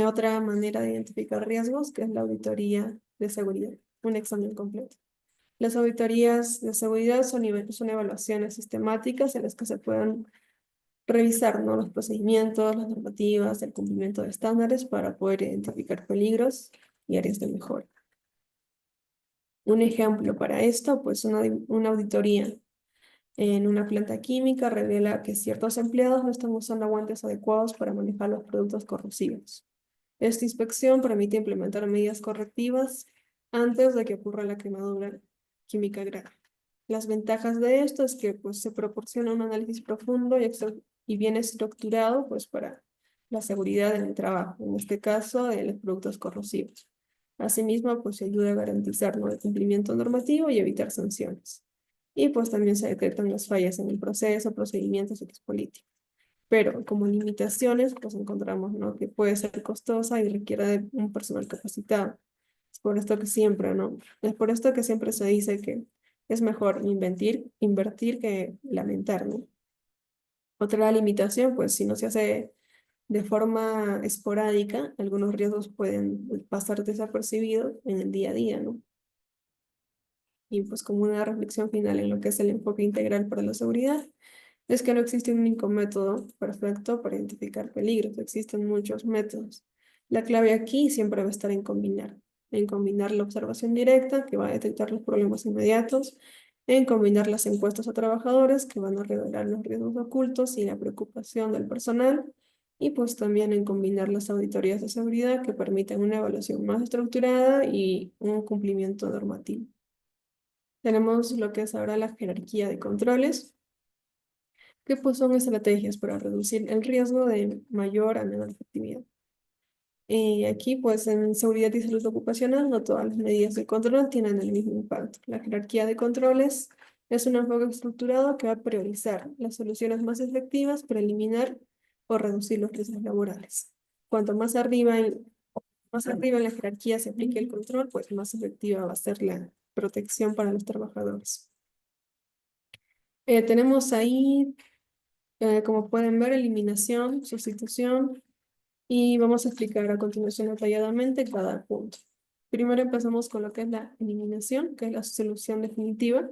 otra manera de identificar riesgos, que es la auditoría de seguridad, un examen completo. Las auditorías de seguridad son evaluaciones sistemáticas en las que se puedan revisar, ¿no?, los procedimientos, las normativas, el cumplimiento de estándares para poder identificar peligros y áreas de mejora. Un ejemplo para esto, pues una auditoría en una planta química revela que ciertos empleados no están usando guantes adecuados para manejar los productos corrosivos. Esta inspección permite implementar medidas correctivas antes de que ocurra la quemadura química grave. Las ventajas de esto es que pues, se proporciona un análisis profundo y bien estructurado pues, para la seguridad en el trabajo, en este caso de los productos corrosivos. Asimismo, pues se ayuda a garantizar, ¿no?, el cumplimiento normativo y evitar sanciones. Y pues también se detectan las fallas en el proceso, procedimientos y políticos. Pero como limitaciones, pues encontramos, ¿no?, que puede ser costosa y requiere de un personal capacitado. Es por esto que siempre, ¿no? Es por esto que siempre se dice que es mejor invertir que lamentar, ¿no? Otra limitación, pues si no se hace de forma esporádica, algunos riesgos pueden pasar desapercibidos en el día a día, ¿no? Y pues como una reflexión final en lo que es el enfoque integral para la seguridad, es que no existe un único método perfecto para identificar peligros, existen muchos métodos. La clave aquí siempre va a estar en combinar la observación directa, que va a detectar los problemas inmediatos, en combinar las encuestas a trabajadores, que van a revelar los riesgos ocultos y la preocupación del personal, y pues también en combinar las auditorías de seguridad que permiten una evaluación más estructurada y un cumplimiento normativo. Tenemos lo que es ahora la jerarquía de controles, que pues son estrategias para reducir el riesgo de mayor a menor efectividad. Aquí pues en seguridad y salud ocupacional no todas las medidas de control tienen el mismo impacto. La jerarquía de controles es un enfoque estructurado que va a priorizar las soluciones más efectivas para eliminar o reducir los riesgos laborales. Cuanto más arriba en la jerarquía se aplique el control, pues más efectiva va a ser la protección para los trabajadores. Tenemos ahí, como pueden ver, eliminación, sustitución, y vamos a explicar a continuación detalladamente cada punto. Primero empezamos con lo que es la eliminación, que es la solución definitiva.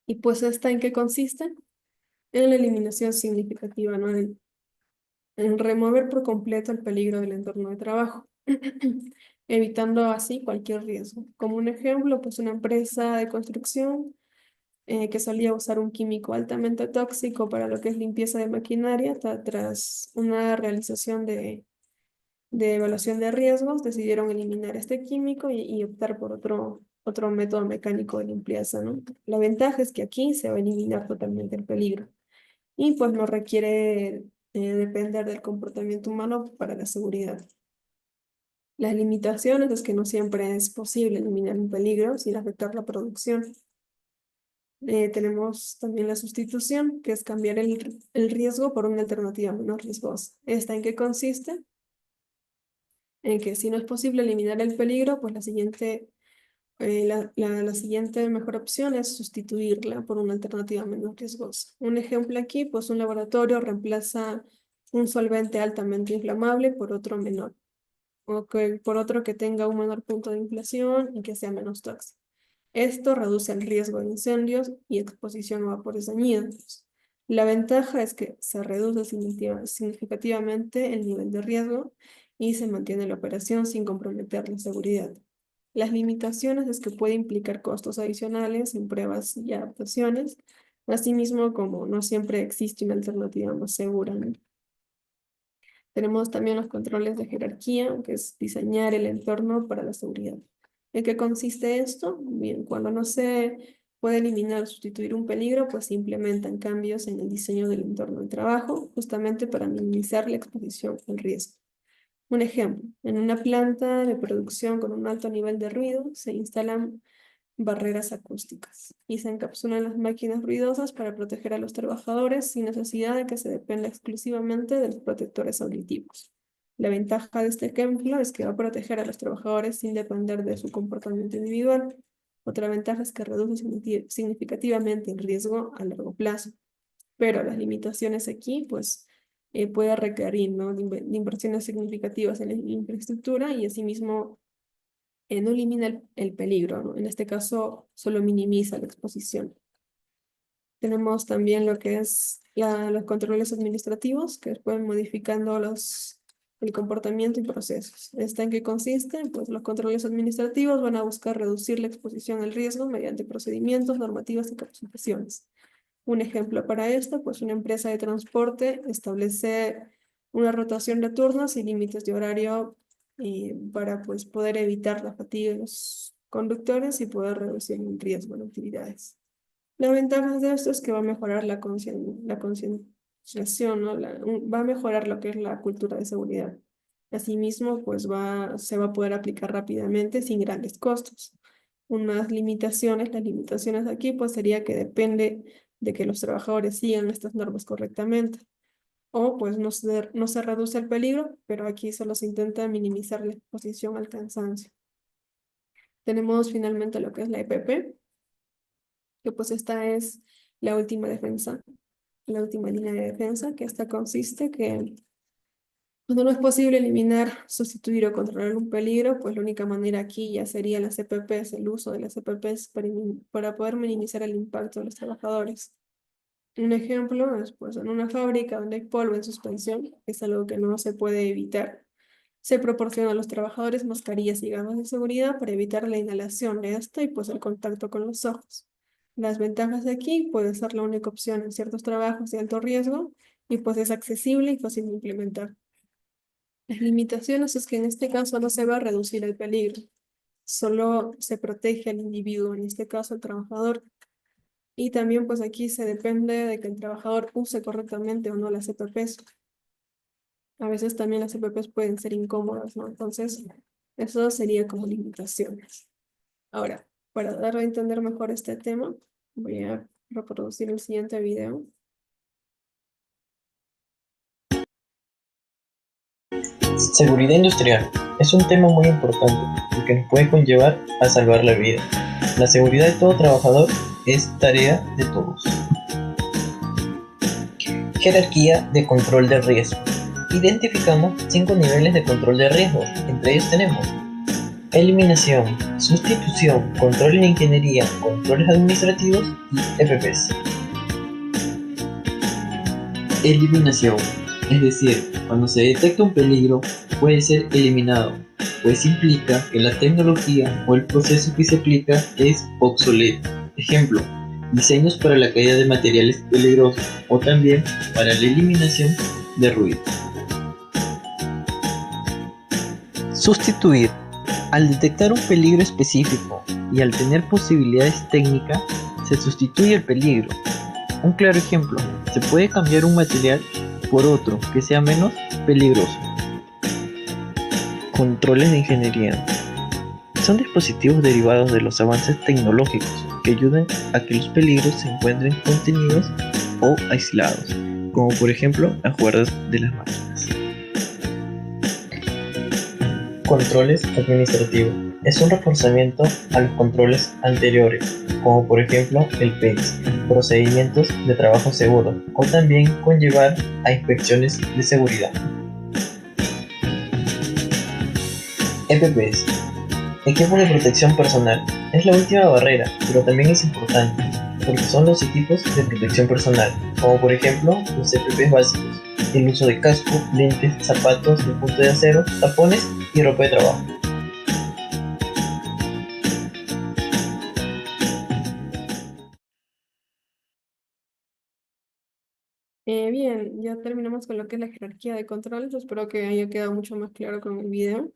Y pues ¿esta en qué consiste? En la eliminación significativa, ¿no? En remover por completo el peligro del entorno de trabajo, evitando así cualquier riesgo. Como un ejemplo, pues una empresa de construcción que solía usar un químico altamente tóxico para lo que es limpieza de maquinaria, tras una realización de evaluación de riesgos, decidieron eliminar este químico y optar por otro método mecánico de limpieza, ¿no? La ventaja es que aquí se va a eliminar totalmente el peligro y pues no requiere depender del comportamiento humano para la seguridad. Las limitaciones es que no siempre es posible eliminar un peligro sin afectar la producción. Tenemos también la sustitución, que es cambiar el riesgo por una alternativa menos riesgosa. ¿Esta en qué consiste? En que si no es posible eliminar el peligro, pues la siguiente mejor opción es sustituirla por una alternativa menos riesgosa. Un ejemplo aquí, pues un laboratorio reemplaza un solvente altamente inflamable por otro menor, o por otro que tenga un menor punto de inflación y que sea menos tóxico. Esto reduce el riesgo de incendios y exposición a vapores dañinos. La ventaja es que se reduce significativamente el nivel de riesgo y se mantiene la operación sin comprometer la seguridad. Las limitaciones es que puede implicar costos adicionales en pruebas y adaptaciones, asimismo como no siempre existe una alternativa más segura, ¿no? Tenemos también los controles de jerarquía, que es diseñar el entorno para la seguridad. ¿En qué consiste esto? Bien, cuando no se puede eliminar o sustituir un peligro, pues se implementan cambios en el diseño del entorno de trabajo, justamente para minimizar la exposición al riesgo. Un ejemplo, en una planta de producción con un alto nivel de ruido se instalan barreras acústicas y se encapsulan las máquinas ruidosas para proteger a los trabajadores sin necesidad de que se dependa exclusivamente de los protectores auditivos. La ventaja de este ejemplo es que va a proteger a los trabajadores sin depender de su comportamiento individual. Otra ventaja es que reduce significativamente el riesgo a largo plazo. Pero las limitaciones aquí, pues, puede requerir, ¿no?, de inversiones significativas en la infraestructura y asimismo no elimina el peligro, ¿no? En este caso, solo minimiza la exposición. Tenemos también lo que es los controles administrativos, que pueden modificando el comportamiento y procesos. ¿Esta en qué consiste? Pues los controles administrativos van a buscar reducir la exposición al riesgo mediante procedimientos, normativas y capacitaciones. Un ejemplo para esto, pues una empresa de transporte establece una rotación de turnos y límites de horario para pues, poder evitar la fatiga de los conductores y poder reducir el riesgo en actividades. La ventaja de esto es que va a mejorar la concientización, ¿no? Va a mejorar lo que es la cultura de seguridad. Asimismo, pues se va a poder aplicar rápidamente sin grandes costos. Las limitaciones aquí pues sería que depende de que los trabajadores sigan estas normas correctamente. O pues no se reduce el peligro, pero aquí solo se intenta minimizar la exposición al cansancio. Tenemos finalmente lo que es la EPP, que pues esta es la última defensa, la última línea de defensa, que esta consiste que Cuando no es posible eliminar, sustituir o controlar un peligro, pues la única manera aquí ya sería las CPPs, el uso de las CPPs para poder minimizar el impacto de los trabajadores. Un ejemplo es pues en una fábrica donde hay polvo en suspensión, que es algo que no se puede evitar. Se proporciona a los trabajadores mascarillas y gafas de seguridad para evitar la inhalación de esto y pues el contacto con los ojos. Las ventajas de aquí puede ser la única opción en ciertos trabajos de alto riesgo y pues es accesible y fácil de implementar. Las limitaciones es que en este caso no se va a reducir el peligro, solo se protege al individuo, en este caso el trabajador. Y también pues aquí se depende de que el trabajador use correctamente o no las EPPs. A veces también las EPPs pueden ser incómodas, ¿no? Entonces, eso sería como limitaciones. Ahora, para dar a entender mejor este tema, voy a reproducir el siguiente video. Seguridad industrial es un tema muy importante porque nos puede conllevar a salvar la vida. La seguridad de todo trabajador es tarea de todos. Jerarquía de control de riesgo. Identificamos 5 niveles de control de riesgo. Entre ellos tenemos eliminación, sustitución, controles de ingeniería, controles administrativos y EPPs. Eliminación, es decir, cuando se detecta un peligro puede ser eliminado, pues implica que la tecnología o el proceso que se aplica es obsoleto. Ejemplo, diseños para la caída de materiales peligrosos o también para la eliminación de ruido. Sustituir. Al detectar un peligro específico y al tener posibilidades técnicas, se sustituye el peligro. Un claro ejemplo, se puede cambiar un material por otro que sea menos peligroso. Controles de ingeniería. Son dispositivos derivados de los avances tecnológicos que ayudan a que los peligros se encuentren contenidos o aislados, como por ejemplo las guardas de las máquinas. Controles administrativos. Es un reforzamiento a los controles anteriores, como por ejemplo el PEX, procedimientos de trabajo seguro, o también conllevar a inspecciones de seguridad. EPPs. Equipos de protección personal. Es la última barrera, pero también es importante, porque son los equipos de protección personal, como por ejemplo los EPPs básicos, el uso de casco, lentes, zapatos de punta de acero, tapones y ropa de trabajo. Bien, ya terminamos con lo que es la jerarquía de controles. Espero que haya quedado mucho más claro con el video.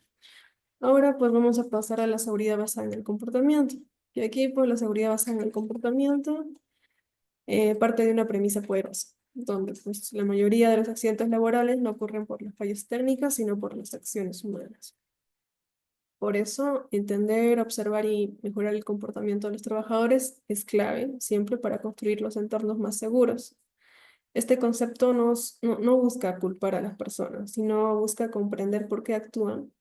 Ahora pues vamos a pasar a la seguridad basada en el comportamiento. Y aquí pues la seguridad basada en el comportamiento parte de una premisa poderosa, donde pues la mayoría de los accidentes laborales no ocurren por las fallas técnicas, sino por las acciones humanas. Por eso, entender, observar y mejorar el comportamiento de los trabajadores es clave siempre para construir los entornos más seguros. Este concepto no busca culpar a las personas, sino busca comprender por qué actúan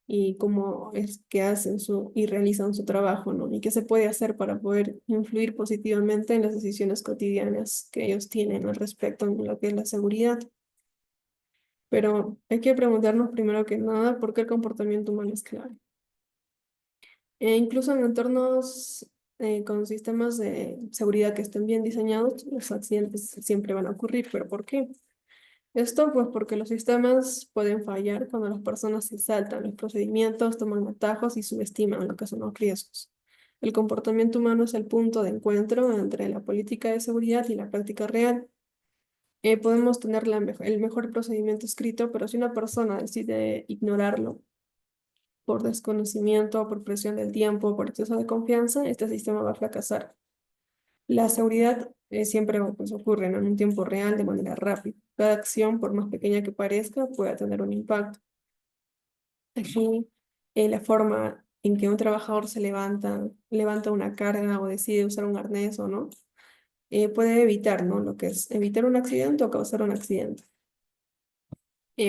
y cómo es que hacen y realizan su trabajo, ¿no? Y qué se puede hacer para poder influir positivamente en las decisiones cotidianas que ellos tienen al respecto en lo que es la seguridad. Pero hay que preguntarnos primero que nada por qué el comportamiento humano es clave. Incluso en entornos con sistemas de seguridad que estén bien diseñados, los accidentes siempre van a ocurrir. ¿Pero por qué? Esto pues porque los sistemas pueden fallar cuando las personas se saltan los procedimientos, toman atajos y subestiman lo que son los riesgos. El comportamiento humano es el punto de encuentro entre la política de seguridad y la práctica real. Podemos tener el mejor procedimiento escrito, pero si una persona decide ignorarlo por desconocimiento, por presión del tiempo, por exceso de confianza, este sistema va a fracasar. La seguridad siempre pues, ocurre, ¿no? En un tiempo real, de manera rápida. Cada acción, por más pequeña que parezca, puede tener un impacto. Aquí, la forma en que un trabajador se levanta una carga o decide usar un arnés o no, puede evitar, ¿no? Lo que es evitar un accidente o causar un accidente.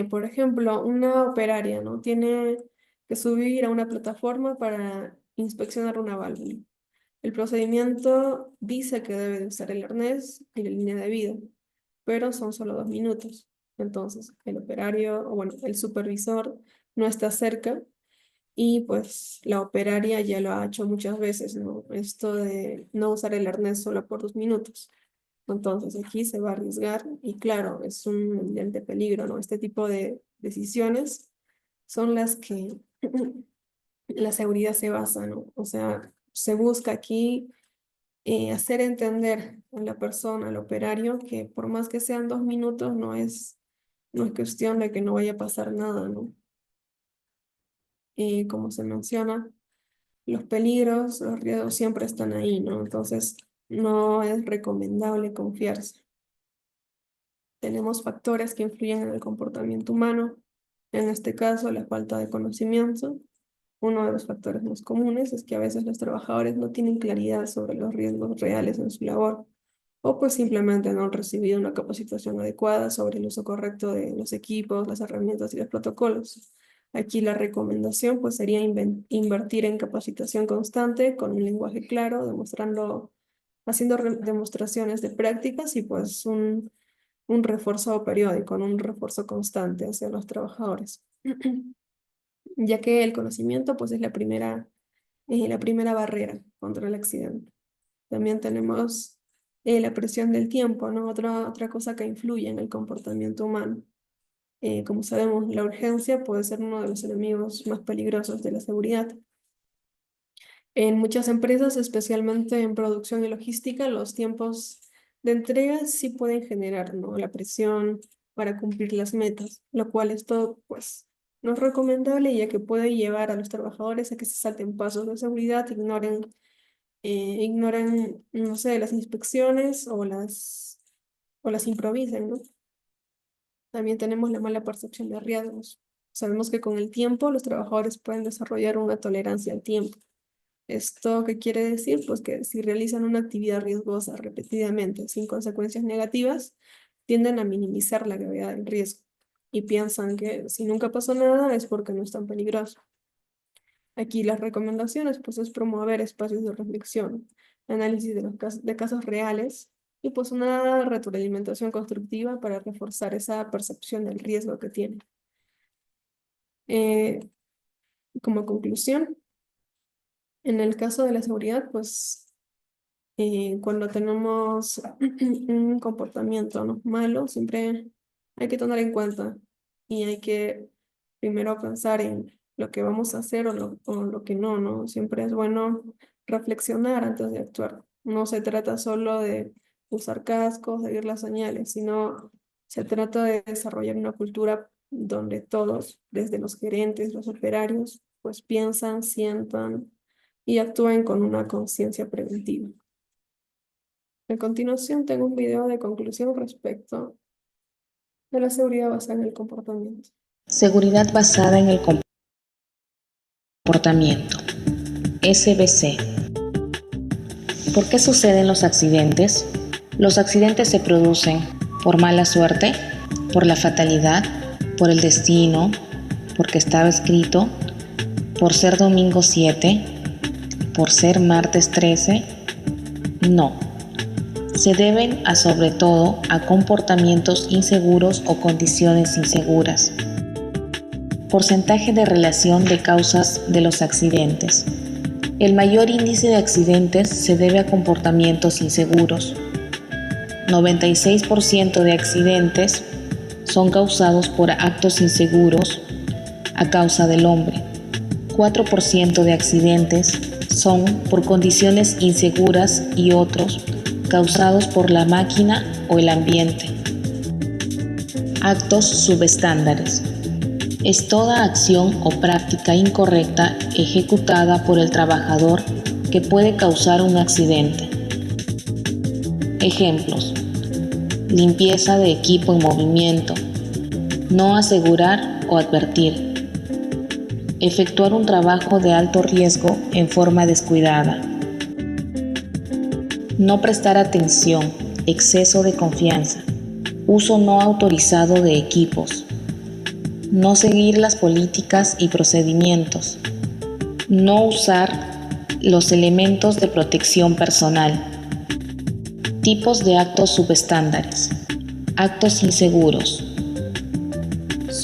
Por ejemplo, una operaria, ¿no? Tiene que subir a una plataforma para inspeccionar una válvula. El procedimiento dice que debe de usar el arnés y la línea de vida, pero son solo 2 minutos. Entonces, el operario, o bueno, el supervisor no está cerca y pues la operaria ya lo ha hecho muchas veces, ¿no? Esto de no usar el arnés solo por 2 minutos. Entonces, aquí se va a arriesgar y claro, es un evidente peligro, ¿no? Este tipo de decisiones son las que la seguridad se basa, ¿no? O sea, se busca aquí hacer entender a la persona, al operario, que por más que sean 2 minutos, no es cuestión de que no vaya a pasar nada, ¿no? Como se menciona, los peligros, los riesgos siempre están ahí, ¿no? Entonces, no es recomendable confiarse. Tenemos factores que influyen en el comportamiento humano, en este caso, la falta de conocimiento. Uno de los factores más comunes es que a veces los trabajadores no tienen claridad sobre los riesgos reales en su labor, o pues simplemente no han recibido una capacitación adecuada sobre el uso correcto de los equipos, las herramientas y los protocolos. Aquí la recomendación pues sería invertir en capacitación constante con un lenguaje claro, haciendo demostraciones de prácticas y pues un refuerzo periódico, un refuerzo constante hacia los trabajadores. Ya que el conocimiento pues es la primera barrera contra el accidente. También tenemos la presión del tiempo, ¿no? Otra cosa que influye en el comportamiento humano. Como sabemos, la urgencia puede ser uno de los enemigos más peligrosos de la seguridad. En muchas empresas, especialmente en producción y logística, los tiempos de entrega sí pueden generar, ¿no?, la presión para cumplir las metas, lo cual esto pues no es recomendable, ya que puede llevar a los trabajadores a que se salten pasos de seguridad, ignoren, no sé, las inspecciones o las improvisen, ¿no? También tenemos la mala percepción de riesgos. Sabemos que con el tiempo los trabajadores pueden desarrollar una tolerancia al tiempo. ¿Esto qué quiere decir? Pues que si realizan una actividad riesgosa repetidamente sin consecuencias negativas, tienden a minimizar la gravedad del riesgo y piensan que si nunca pasó nada es porque no es tan peligroso. Aquí las recomendaciones pues es promover espacios de reflexión, análisis de casos reales y pues una retroalimentación constructiva para reforzar esa percepción del riesgo que tienen. Como conclusión, en el caso de la seguridad, pues cuando tenemos un comportamiento, ¿no?, malo, siempre hay que tener en cuenta y hay que primero pensar en lo que vamos a hacer o lo que no, ¿no? Siempre es bueno reflexionar antes de actuar. No se trata solo de usar cascos, seguir las señales, sino se trata de desarrollar una cultura donde todos, desde los gerentes, los operarios, pues piensan, sientan y actúen con una conciencia preventiva. A continuación tengo un video de conclusión respecto de la seguridad basada en el comportamiento. Seguridad basada en el comportamiento. SBC. ¿Por qué suceden los accidentes? Los accidentes se producen por mala suerte, por la fatalidad, por el destino, porque estaba escrito, por ser domingo 7, por ser martes 13. No. Se deben sobre todo a comportamientos inseguros o condiciones inseguras. Porcentaje de relación de causas de los accidentes. El mayor índice de accidentes se debe a comportamientos inseguros. 96% de accidentes son causados por actos inseguros a causa del hombre. 4% de accidentes son por condiciones inseguras y otros causados por la máquina o el ambiente. Actos subestándares. Es toda acción o práctica incorrecta ejecutada por el trabajador que puede causar un accidente. Ejemplos: limpieza de equipo en movimiento, no asegurar o advertir, efectuar un trabajo de alto riesgo en forma descuidada, no prestar atención, exceso de confianza, uso no autorizado de equipos, no seguir las políticas y procedimientos, no usar los elementos de protección personal. Tipos de actos subestándares. Actos inseguros.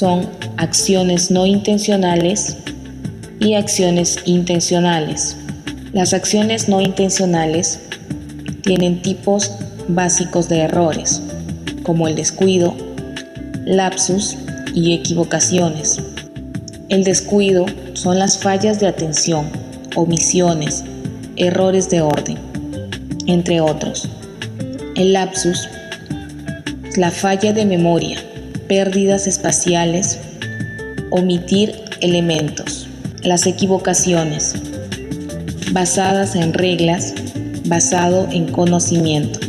son acciones no intencionales y acciones intencionales. Las acciones no intencionales tienen tipos básicos de errores, como el descuido, lapsus y equivocaciones. El descuido son las fallas de atención, omisiones, errores de orden, entre otros. El lapsus, la falla de memoria, pérdidas espaciales, omitir elementos. Las equivocaciones, basadas en reglas, basado en conocimiento.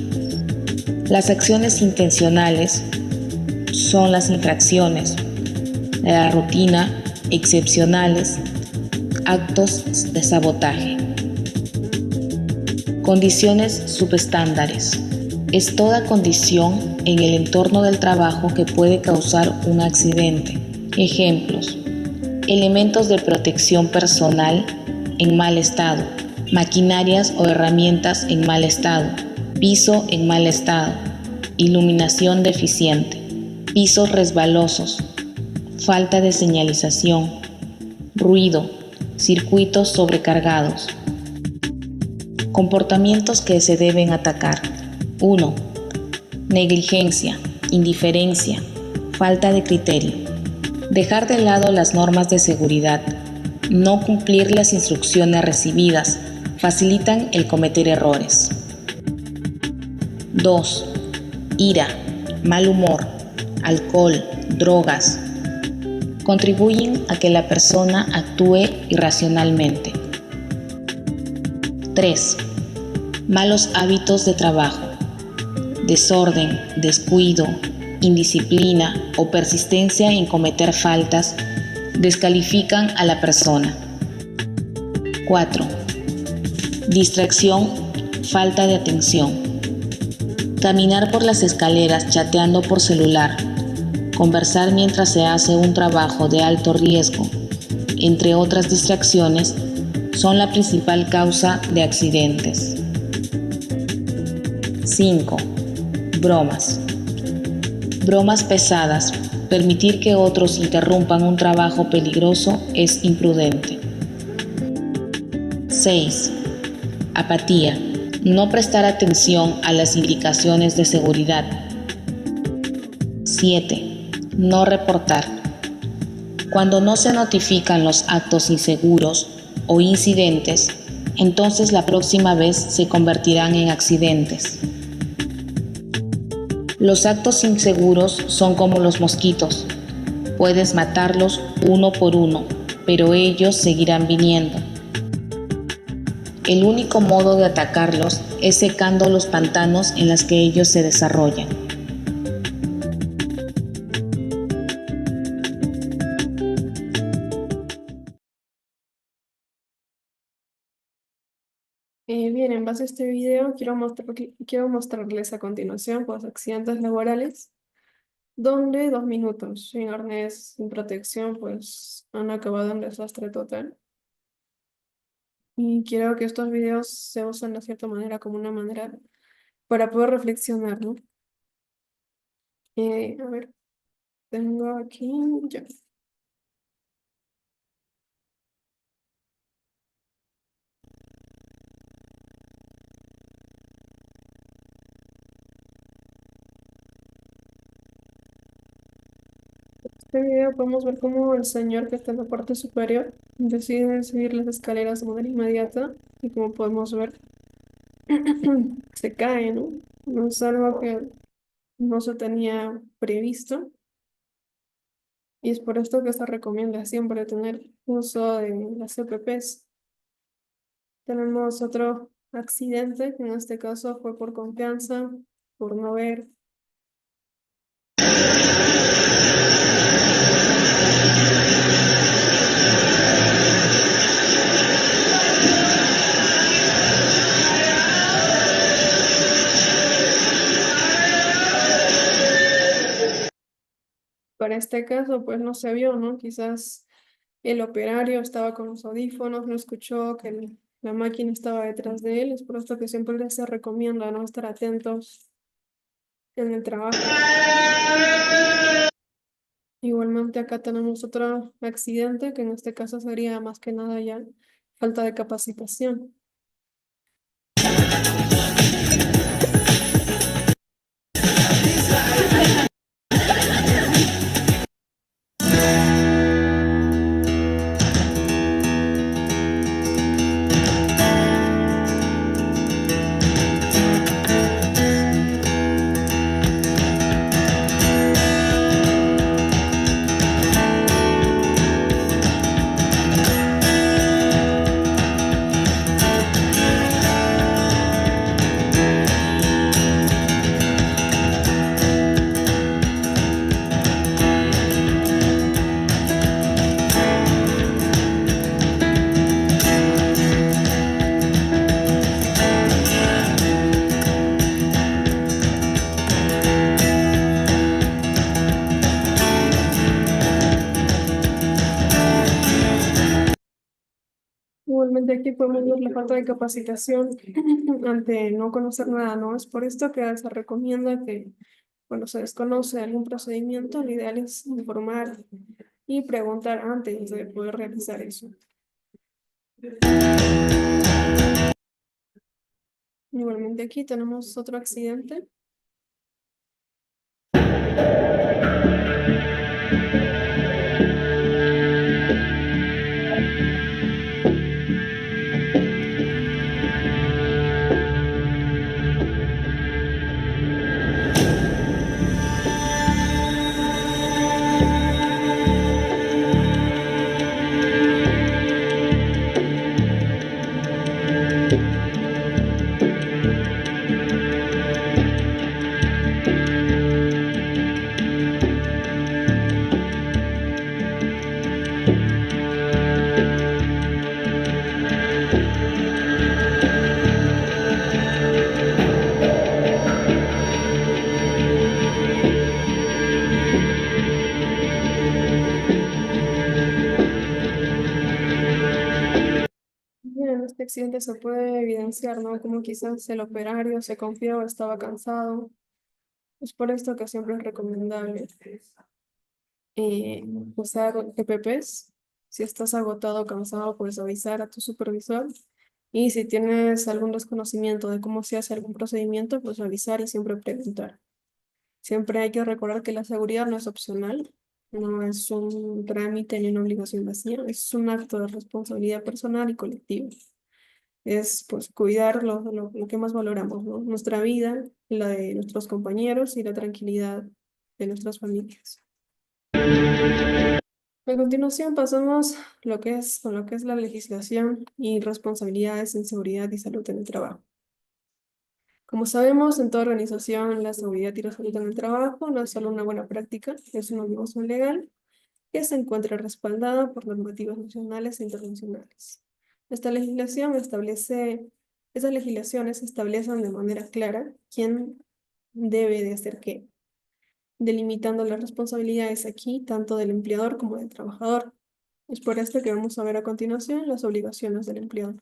Las acciones intencionales son las infracciones, la rutina, excepcionales, actos de sabotaje. Condiciones subestándares. Es toda condición en el entorno del trabajo que puede causar un accidente. Ejemplos: elementos de protección personal en mal estado, maquinarias o herramientas en mal estado, piso en mal estado, iluminación deficiente, pisos resbalosos, falta de señalización, ruido, circuitos sobrecargados. Comportamientos que se deben atacar. 1. Negligencia, indiferencia, falta de criterio. Dejar de lado las normas de seguridad, no cumplir las instrucciones recibidas, facilitan el cometer errores. 2. Ira, mal humor, alcohol, drogas. Contribuyen a que la persona actúe irracionalmente. 3. Malos hábitos de trabajo. Desorden, descuido, indisciplina o persistencia en cometer faltas descalifican a la persona. 4. Distracción, falta de atención. Caminar por las escaleras chateando por celular, conversar mientras se hace un trabajo de alto riesgo, entre otras distracciones, son la principal causa de accidentes. 5. Bromas. Bromas pesadas. Permitir que otros interrumpan un trabajo peligroso es imprudente. 6. Apatía. No prestar atención a las indicaciones de seguridad. 7. No reportar. Cuando no se notifican los actos inseguros o incidentes, entonces la próxima vez se convertirán en accidentes. Los actos inseguros son como los mosquitos. Puedes matarlos uno por uno, pero ellos seguirán viniendo. El único modo de atacarlos es secando los pantanos en los que ellos se desarrollan. Bien, en base a este video quiero mostrarles a continuación pues, accidentes laborales donde 2 minutos sin arnés, sin protección, pues han acabado en desastre total. Y quiero que estos videos se usen de cierta manera como una manera para poder reflexionar, ¿no? A ver, tengo aquí ya. Este video podemos ver cómo el señor que está en la parte superior decide subir las escaleras de manera inmediata y como podemos ver se cae, ¿no? No es algo que no se tenía previsto y es por esto que se recomienda siempre tener uso de las EPPs. Tenemos otro accidente que en este caso fue por confianza, por no ver. Para este caso, pues no se vio, ¿no? Quizás el operario estaba con los audífonos, no escuchó que la máquina estaba detrás de él. Es por esto que siempre se recomienda, ¿no? Estar atentos en el trabajo. Igualmente acá tenemos otro accidente, que en este caso sería más que nada ya falta de capacitación. Igualmente aquí podemos ver la falta de capacitación ante no conocer nada, ¿no? Es por esto que se recomienda que cuando se desconoce algún procedimiento, lo ideal es informar y preguntar antes de poder realizar eso. Igualmente aquí tenemos otro accidente. Bien, en este accidente se puede evidenciar, ¿no? Como quizás el operario se confió, estaba cansado. Es por esto que siempre es recomendable usar EPPs. Si estás agotado o cansado, puedes avisar a tu supervisor. Y si tienes algún desconocimiento de cómo se hace algún procedimiento, pues avisar y siempre preguntar. Siempre hay que recordar que la seguridad no es opcional, no es un trámite ni una obligación vacía, es un acto de responsabilidad personal y colectiva. Es pues cuidar lo que más valoramos, ¿no? Nuestra vida, la de nuestros compañeros y la tranquilidad de nuestras familias. A continuación pasamos con lo que es la legislación y responsabilidades en seguridad y salud en el trabajo. Como sabemos, en toda organización la seguridad y la salud en el trabajo no es solo una buena práctica, es una obligación legal que se encuentra respaldada por normativas nacionales e internacionales. Estas legislaciones establecen de manera clara quién debe de hacer qué, delimitando las responsabilidades aquí tanto del empleador como del trabajador. Es por esto que vamos a ver a continuación las obligaciones del empleador,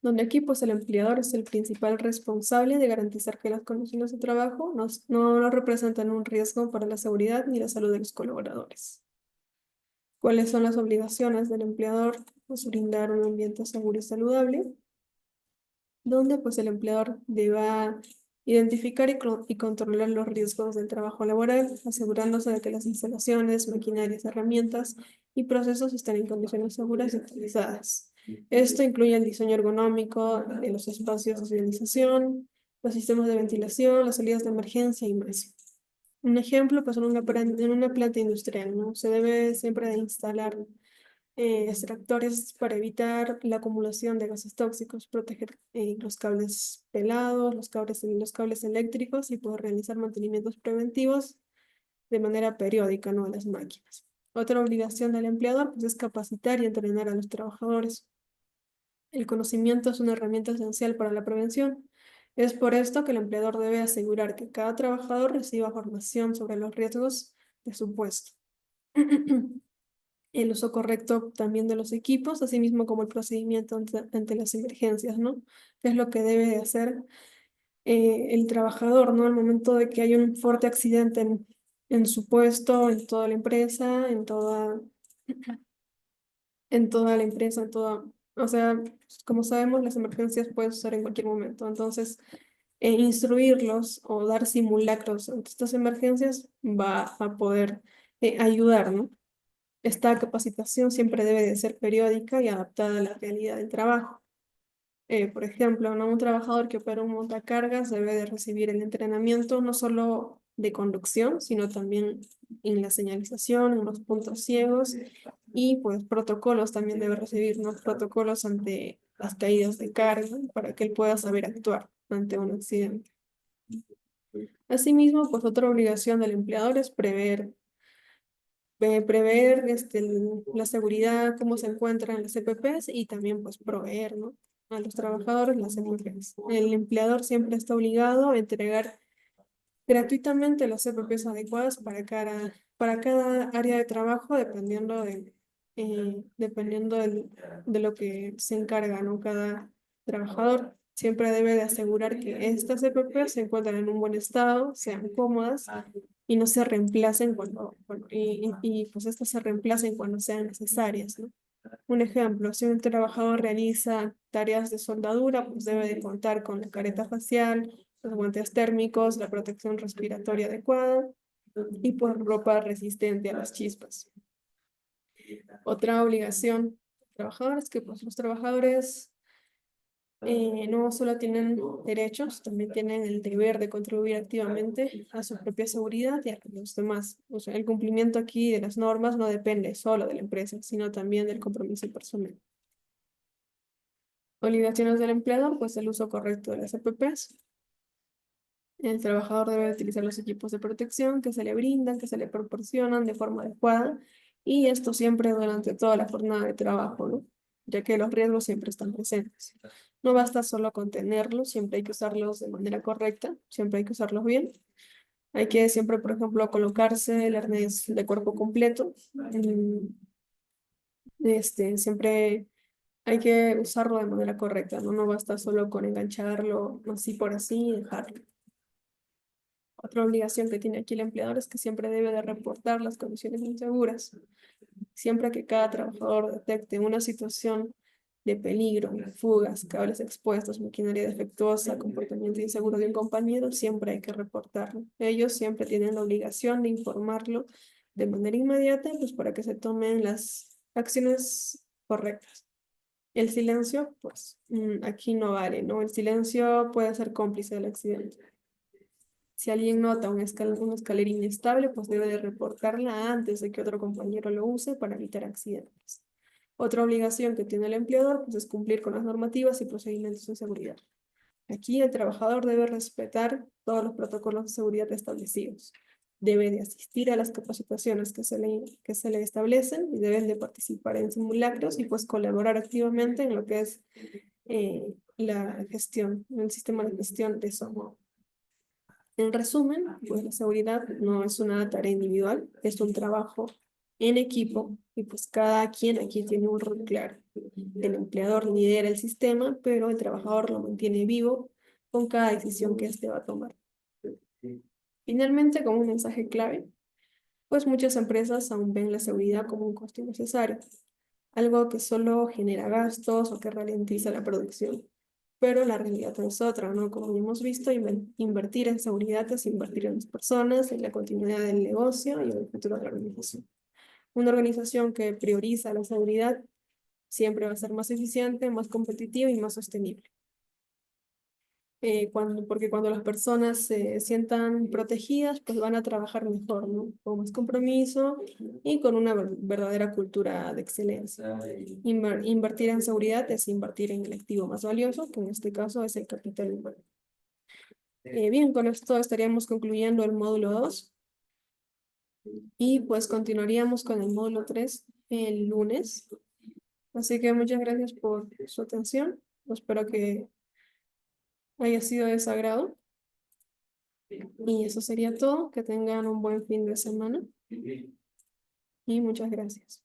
donde aquí pues el empleador es el principal responsable de garantizar que las condiciones de trabajo no representan un riesgo para la seguridad ni la salud de los colaboradores. ¿Cuáles son las obligaciones del empleador? Pues brindar un ambiente seguro y saludable, donde pues el empleador deba identificar y controlar los riesgos del trabajo laboral, asegurándose de que las instalaciones, maquinarias, herramientas y procesos estén en condiciones seguras y utilizadas. Esto incluye el diseño ergonómico de los espacios de socialización, los sistemas de ventilación, las salidas de emergencia y más. Un ejemplo, pues en una planta industrial, ¿no? Se debe siempre de instalar extractores para evitar la acumulación de gases tóxicos, proteger los cables pelados, los cables eléctricos y poder realizar mantenimientos preventivos de manera periódica, ¿no? A las máquinas. Otra obligación del empleador pues, es capacitar y entrenar a los trabajadores. El conocimiento es una herramienta esencial para la prevención. Es por esto que el empleador debe asegurar que cada trabajador reciba formación sobre los riesgos de su puesto. El uso correcto también de los equipos, así mismo como el procedimiento ante las emergencias, ¿no? ¿Qué es lo que debe de hacer el trabajador, ¿no? Al momento de que hay un fuerte accidente en su puesto, en toda la empresa, en toda la empresa, o sea, como sabemos, las emergencias pueden suceder en cualquier momento. Entonces, instruirlos o dar simulacros ante estas emergencias va a poder ayudar, ¿no? Esta capacitación siempre debe de ser periódica y adaptada a la realidad del trabajo. Por ejemplo, ¿no? Un trabajador que opera un montacargas debe de recibir el entrenamiento no solo de conducción, sino también en la señalización, en los puntos ciegos y pues protocolos también debe recibir, ¿no? Protocolos ante las caídas de carga para que él pueda saber actuar ante un accidente. Asimismo, pues otra obligación del empleador es prever la seguridad, cómo se encuentran las EPPs y también pues proveer, ¿no? A los trabajadores las EPPs. El empleador siempre está obligado a entregar gratuitamente las EPPs adecuadas para cada área de trabajo dependiendo de lo que se encarga, ¿no? Cada trabajador siempre debe de asegurar que estas EPPs se encuentran en un buen estado, sean cómodas y no se reemplacen pues estas se reemplacen cuando sean necesarias, ¿no? Un ejemplo, si un trabajador realiza tareas de soldadura, pues debe de contar con la careta facial, los guantes térmicos, la protección respiratoria adecuada y pues ropa resistente a las chispas. Otra obligación de trabajadores es que pues, los trabajadores no solo tienen derechos, también tienen el deber de contribuir activamente a su propia seguridad y a los demás. O sea, el cumplimiento aquí de las normas no depende solo de la empresa, sino también del compromiso personal. Obligaciones del empleador, pues el uso correcto de las EPPs. El trabajador debe utilizar los equipos de protección que se le brindan, que se le proporcionan de forma adecuada, y esto siempre durante toda la jornada de trabajo, ¿no? Ya que los riesgos siempre están presentes. No basta solo con tenerlos, siempre hay que usarlos de manera correcta, siempre hay que usarlos bien. Hay que siempre, por ejemplo, colocarse el arnés de cuerpo completo. Siempre hay que usarlo de manera correcta, ¿no? No basta solo con engancharlo así por así y dejarlo. Otra obligación que tiene aquí el empleador es que siempre debe de reportar las condiciones inseguras. Siempre que cada trabajador detecte una situación de peligro, fugas, cables expuestos, maquinaria defectuosa, comportamiento inseguro de un compañero, siempre hay que reportarlo. Ellos siempre tienen la obligación de informarlo de manera inmediata, pues para que se tomen las acciones correctas. El silencio, pues aquí no vale, ¿no? El silencio puede ser cómplice del accidente. Si alguien nota una escalera inestable, pues debe de reportarla antes de que otro compañero lo use para evitar accidentes. Otra obligación que tiene el empleador pues, es cumplir con las normativas y procedimientos de seguridad. Aquí el trabajador debe respetar todos los protocolos de seguridad establecidos. Debe de asistir a las capacitaciones que se le establecen y deben de participar en simulacros y pues colaborar activamente en lo que es la gestión, en el sistema de gestión de software. En resumen, pues la seguridad no es una tarea individual, es un trabajo en equipo y pues cada quien aquí tiene un rol claro. El empleador lidera el sistema, pero el trabajador lo mantiene vivo con cada decisión que éste va a tomar. Finalmente, como un mensaje clave, pues muchas empresas aún ven la seguridad como un costo innecesario, algo que solo genera gastos o que ralentiza la producción. Pero la realidad es otra, ¿no? Como ya hemos visto, invertir en seguridad es invertir en las personas, en la continuidad del negocio y en el futuro de la organización. Una organización que prioriza la seguridad siempre va a ser más eficiente, más competitiva y más sostenible. Porque cuando las personas se sientan protegidas, pues van a trabajar mejor, ¿no? Con más compromiso y con una verdadera cultura de excelencia. Invertir en seguridad es invertir en el activo más valioso, que en este caso es el capital humano. Bien, con esto estaríamos concluyendo el módulo 2 y pues continuaríamos con el módulo 3 el lunes. Así que muchas gracias por su atención. Espero que haya sido de su agrado. Y eso sería todo. Que tengan un buen fin de semana. Y muchas gracias.